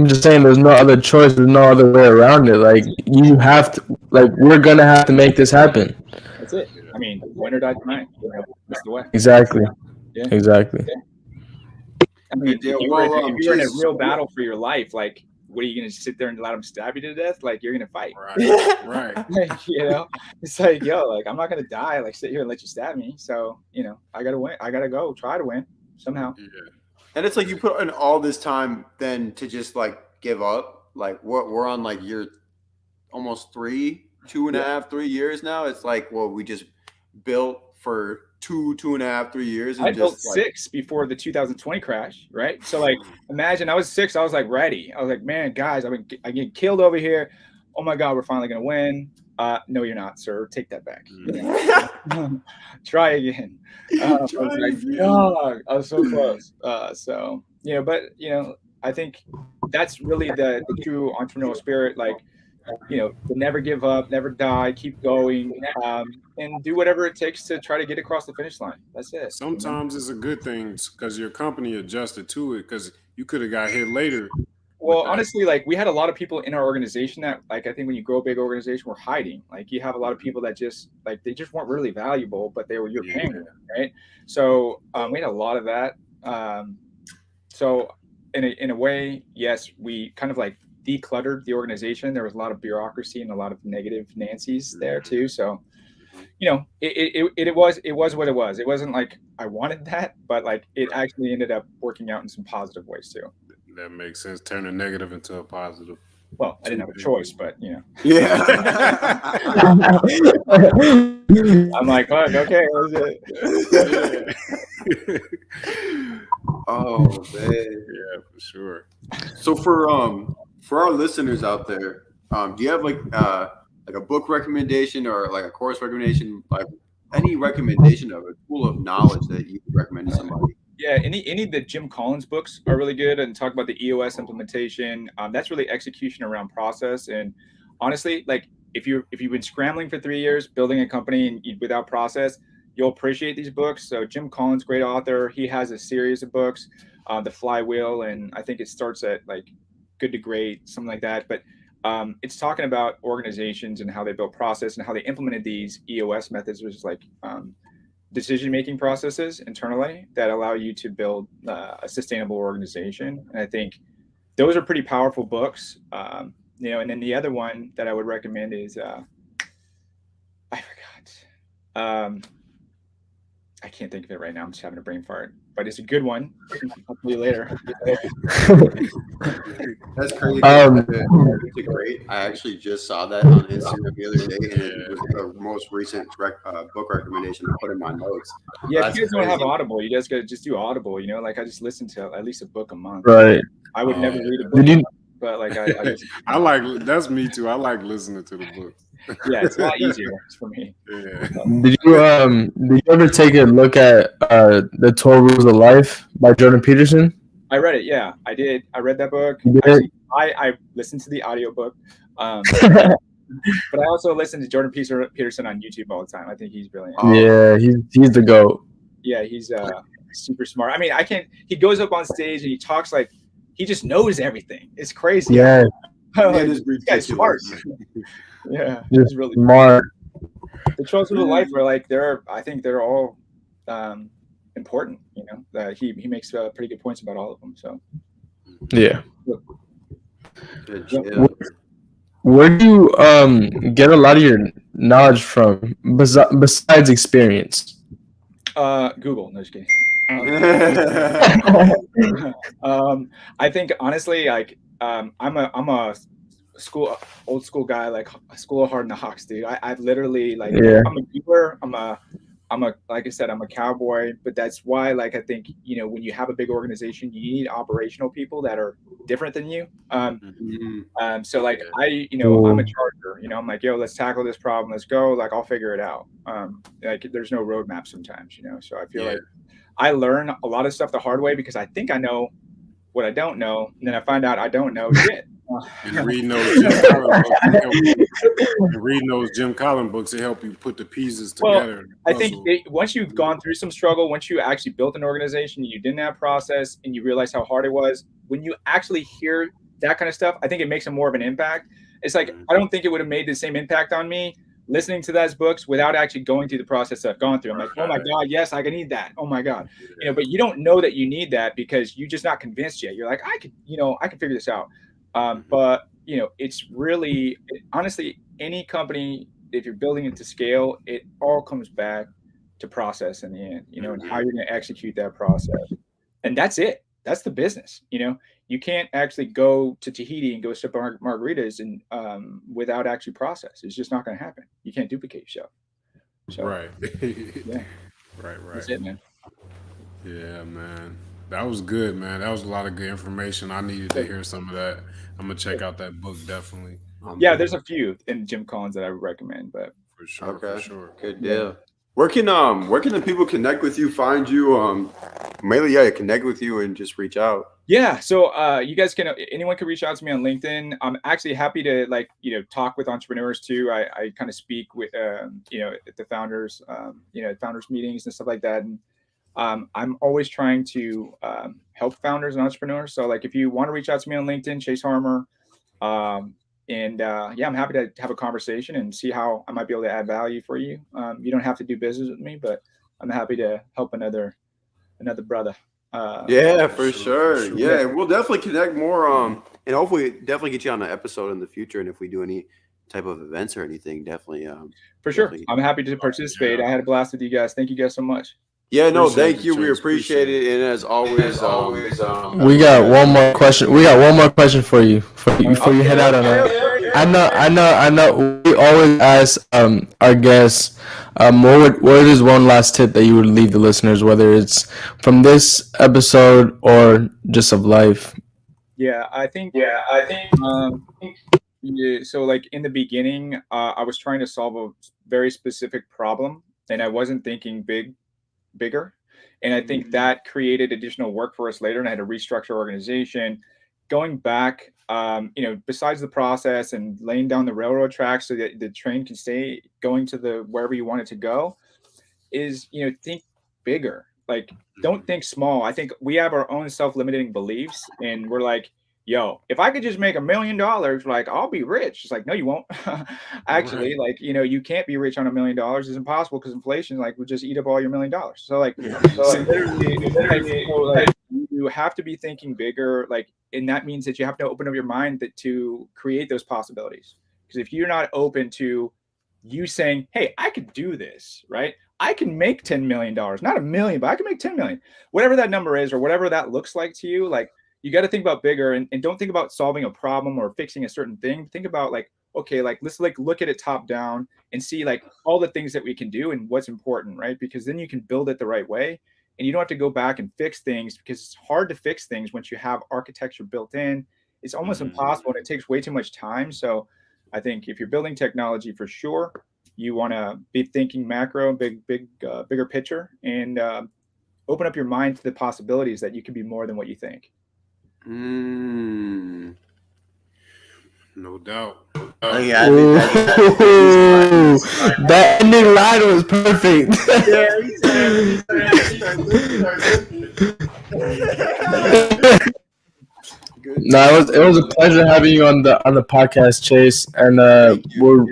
Speaker 3: just saying, there's no other choice. There's no other way around it. Like you have to, like we're gonna have to make this happen.
Speaker 4: That's it. I mean, win or die tonight. That's the way.
Speaker 3: Exactly.
Speaker 4: Yeah.
Speaker 3: Exactly.
Speaker 4: Yeah. I mean, if you're in a real battle for your life, like, what are you going to sit there and let them stab you to death? Like, you're going to fight.
Speaker 2: Right.
Speaker 4: Like, it's like, like, I'm not going to die. Like, sit here and let you stab me. So, I got to win. I got to go try to win somehow.
Speaker 2: Yeah.
Speaker 1: And it's like you put in all this time then to just like give up. Like we're on like year almost 2.5, 3 years now. It's like, well, we just built for 2.5, 3 years. And
Speaker 4: I built 6 before the 2020 crash, right? So like, imagine I was 6. I was like ready. I was like, man, guys, I get killed over here. Oh my God, we're finally gonna win. No, you're not, sir. Take that back. Try again. I was so close. But I think that's really the true entrepreneurial spirit. Like, to never give up, never die, keep going, and do whatever it takes to try to get across the finish line. That's it.
Speaker 2: Sometimes it's a good thing because your company adjusted to it because you could have got hit later.
Speaker 4: Well, honestly, like we had a lot of people in our organization that, like, I think when you grow a big organization, we're hiding. Like you have a lot of people that just like they just weren't really valuable, but you're paying them, right? So we had a lot of that. So in a way, yes, we kind of like decluttered the organization. There was a lot of bureaucracy and a lot of negative Nancy's there too. So, you know, it was what it was. It wasn't like I wanted that, but like it actually ended up working out in some positive ways too.
Speaker 2: That makes sense. Turn a negative into a positive.
Speaker 4: Well, I didn't have a choice, but you know,
Speaker 1: Yeah.
Speaker 4: I'm like, fuck, okay, that was it.
Speaker 1: Oh man.
Speaker 2: Yeah, for sure.
Speaker 1: So for our listeners out there, do you have like a book recommendation or like a course recommendation, like any recommendation of a tool of knowledge that you would recommend to somebody?
Speaker 4: Yeah, any of the Jim Collins books are really good and talk about the EOS implementation. That's really execution around process. And honestly, like if you've been scrambling for 3 years building a company and without process, you'll appreciate these books. So Jim Collins, great author. He has a series of books, The Flywheel, and I think it starts at like Good to Great, something like that. But it's talking about organizations and how they built process and how they implemented these EOS methods, which is like decision-making processes internally that allow you to build a sustainable organization. And I think those are pretty powerful books. You know, and then the other one that I would recommend is I forgot. I can't think of it right now. I'm just having a brain fart, but it's a good one. Hopefully later.
Speaker 1: That's crazy. It's great. I actually just saw that on Instagram the other day, and it was the most recent book recommendation I put in my notes.
Speaker 4: Yeah, if you guys don't have Audible, you guys got to just do Audible. You know, like I just listen to at least a book a month.
Speaker 3: Right.
Speaker 4: I would never read a book, but like
Speaker 2: I like that's me too. I like listening to the books.
Speaker 4: Yeah, it's a lot easier for me.
Speaker 2: Yeah.
Speaker 3: Did you ever take a look at the 12 Rules of Life by Jordan Peterson?
Speaker 4: I read it. Yeah, I did. I read that book.
Speaker 3: You did?
Speaker 4: Actually, I listened to the audiobook. But I also listen to Jordan Peterson on YouTube all the time. I think he's brilliant.
Speaker 3: Yeah, he's the GOAT.
Speaker 4: Yeah, he's super smart. I mean, he goes up on stage and he talks like he just knows everything. It's crazy.
Speaker 3: Yeah.
Speaker 4: Like, this guy's smart. Yeah,
Speaker 3: Just
Speaker 4: he's really
Speaker 3: smart.
Speaker 4: The 12 Rules of Life are like I think they're all important. You know, that he makes pretty good points about all of them. So
Speaker 3: yeah.
Speaker 1: Yeah.
Speaker 3: Where do you get a lot of your knowledge from besides experience?
Speaker 4: Google. No, just kidding. I think honestly, like I'm a old school guy, like School of Hard Knocks, dude. I've literally like I'm a doer. I'm a like I said, I'm a cowboy, but that's why like I think, you know, when you have a big organization, you need operational people that are different than you. So like I'm a charger, you know, I'm like, yo, let's tackle this problem, let's go, like I'll figure it out. Like there's no roadmap sometimes, you know. So I feel like I learn a lot of stuff the hard way because I think I know what I don't know, and then I find out I don't know shit.
Speaker 2: And reading those Jim Collins books, it help you put the pieces together.
Speaker 4: Well, I think once you've gone through some struggle, once you actually built an organization, you didn't have process, and you realize how hard it was, when you actually hear that kind of stuff, I think it makes more of an impact. It's like, I don't think it would have made the same impact on me listening to those books without actually going through the process I've gone through. I'm like, oh my God, yes, I need that. Oh my God. You know, but you don't know that you need that because you're just not convinced yet. You're like, I can figure this out. But you know, it's really, honestly, any company, if you're building it to scale, it all comes back to process in the end, you know, and how you're going to execute that process. And that's it. That's the business. You know, you can't actually go to Tahiti and go sip margaritas and without actually process. It's just not going to happen. You can't duplicate yourself. So,
Speaker 2: right.
Speaker 4: Yeah.
Speaker 2: Right.
Speaker 4: That's it, man.
Speaker 2: Yeah, man. That was good, man. That was a lot of good information. I needed to hear some of that. I'm gonna check out that book definitely.
Speaker 4: Yeah, there's a few in Jim Collins that I would recommend, but
Speaker 2: for sure, for sure.
Speaker 1: Good deal. Where can the people connect with you, find you, mainly connect with you and just reach out?
Speaker 4: Yeah, so anyone can reach out to me on LinkedIn. I'm actually happy to talk with entrepreneurs too. I kind of speak with at the founders founders meetings and stuff like that. And I'm always trying to help founders and entrepreneurs. So like if you want to reach out to me on LinkedIn, Chase Harman, I'm happy to have a conversation and see how I might be able to add value for you. You don't have to do business with me, but I'm happy to help another brother.
Speaker 1: For sure. Yeah, we'll definitely connect more and hopefully definitely get you on an episode in the future. And if we do any type of events or anything, definitely.
Speaker 4: For sure.
Speaker 1: Definitely.
Speaker 4: I'm happy to participate. I had a blast with you guys. Thank you guys so much.
Speaker 1: Yeah, no,
Speaker 2: Appreciate
Speaker 1: thank
Speaker 2: it,
Speaker 1: you. We
Speaker 2: Chase.
Speaker 1: appreciate
Speaker 2: Appreciate
Speaker 1: it. And as always,
Speaker 3: We got one more question. We got one more question for you before you head out on that. I know. We always ask our guests, what is one last tip that you would leave the listeners, whether it's from this episode or just of life?
Speaker 4: Yeah, I think. So like in the beginning, I was trying to solve a very specific problem, and I wasn't thinking bigger. And I think that created additional work for us later, and I had to restructure organization. Going back, besides the process and laying down the railroad tracks so that the train can stay going to the wherever you want it to go, is think bigger. Like, don't think small. I think we have our own self-limiting beliefs, and we're like, yo, if I could just make $1 million, like I'll be rich. It's like, no, you won't. Actually, like, you can't be rich on $1 million. It's impossible because inflation would just eat up all your $1 million. So literally, you have to be thinking bigger. And that means that you have to open up your mind to create those possibilities. Because if you're not open to you saying, hey, I could do this, right? I can make $10 million, not $1 million, but I can make 10 million, whatever that number is, or whatever that looks like to you. Like, you got to think about bigger, and don't think about solving a problem or fixing a certain thing. Think about okay, let's look at it top down and see all the things that we can do and what's important, right? Because then you can build it the right way, and you don't have to go back and fix things, because it's hard to fix things once you have architecture built in. It's almost impossible, and it takes way too much time. So I think if you're building technology, for sure, you want to be thinking macro, bigger picture, and open up your mind to the possibilities that you can be more than what you think.
Speaker 2: No doubt.
Speaker 3: That ending line was perfect. No, it was a pleasure having you on the podcast, Chase, and we're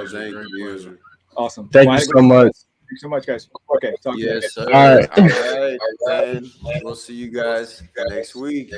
Speaker 1: Thank you.
Speaker 4: Awesome.
Speaker 3: Thank you so much.
Speaker 4: Thanks so much, guys. Okay, talk to you.
Speaker 1: Yes, sir.
Speaker 3: All right.
Speaker 1: All right. We'll see you guys next week.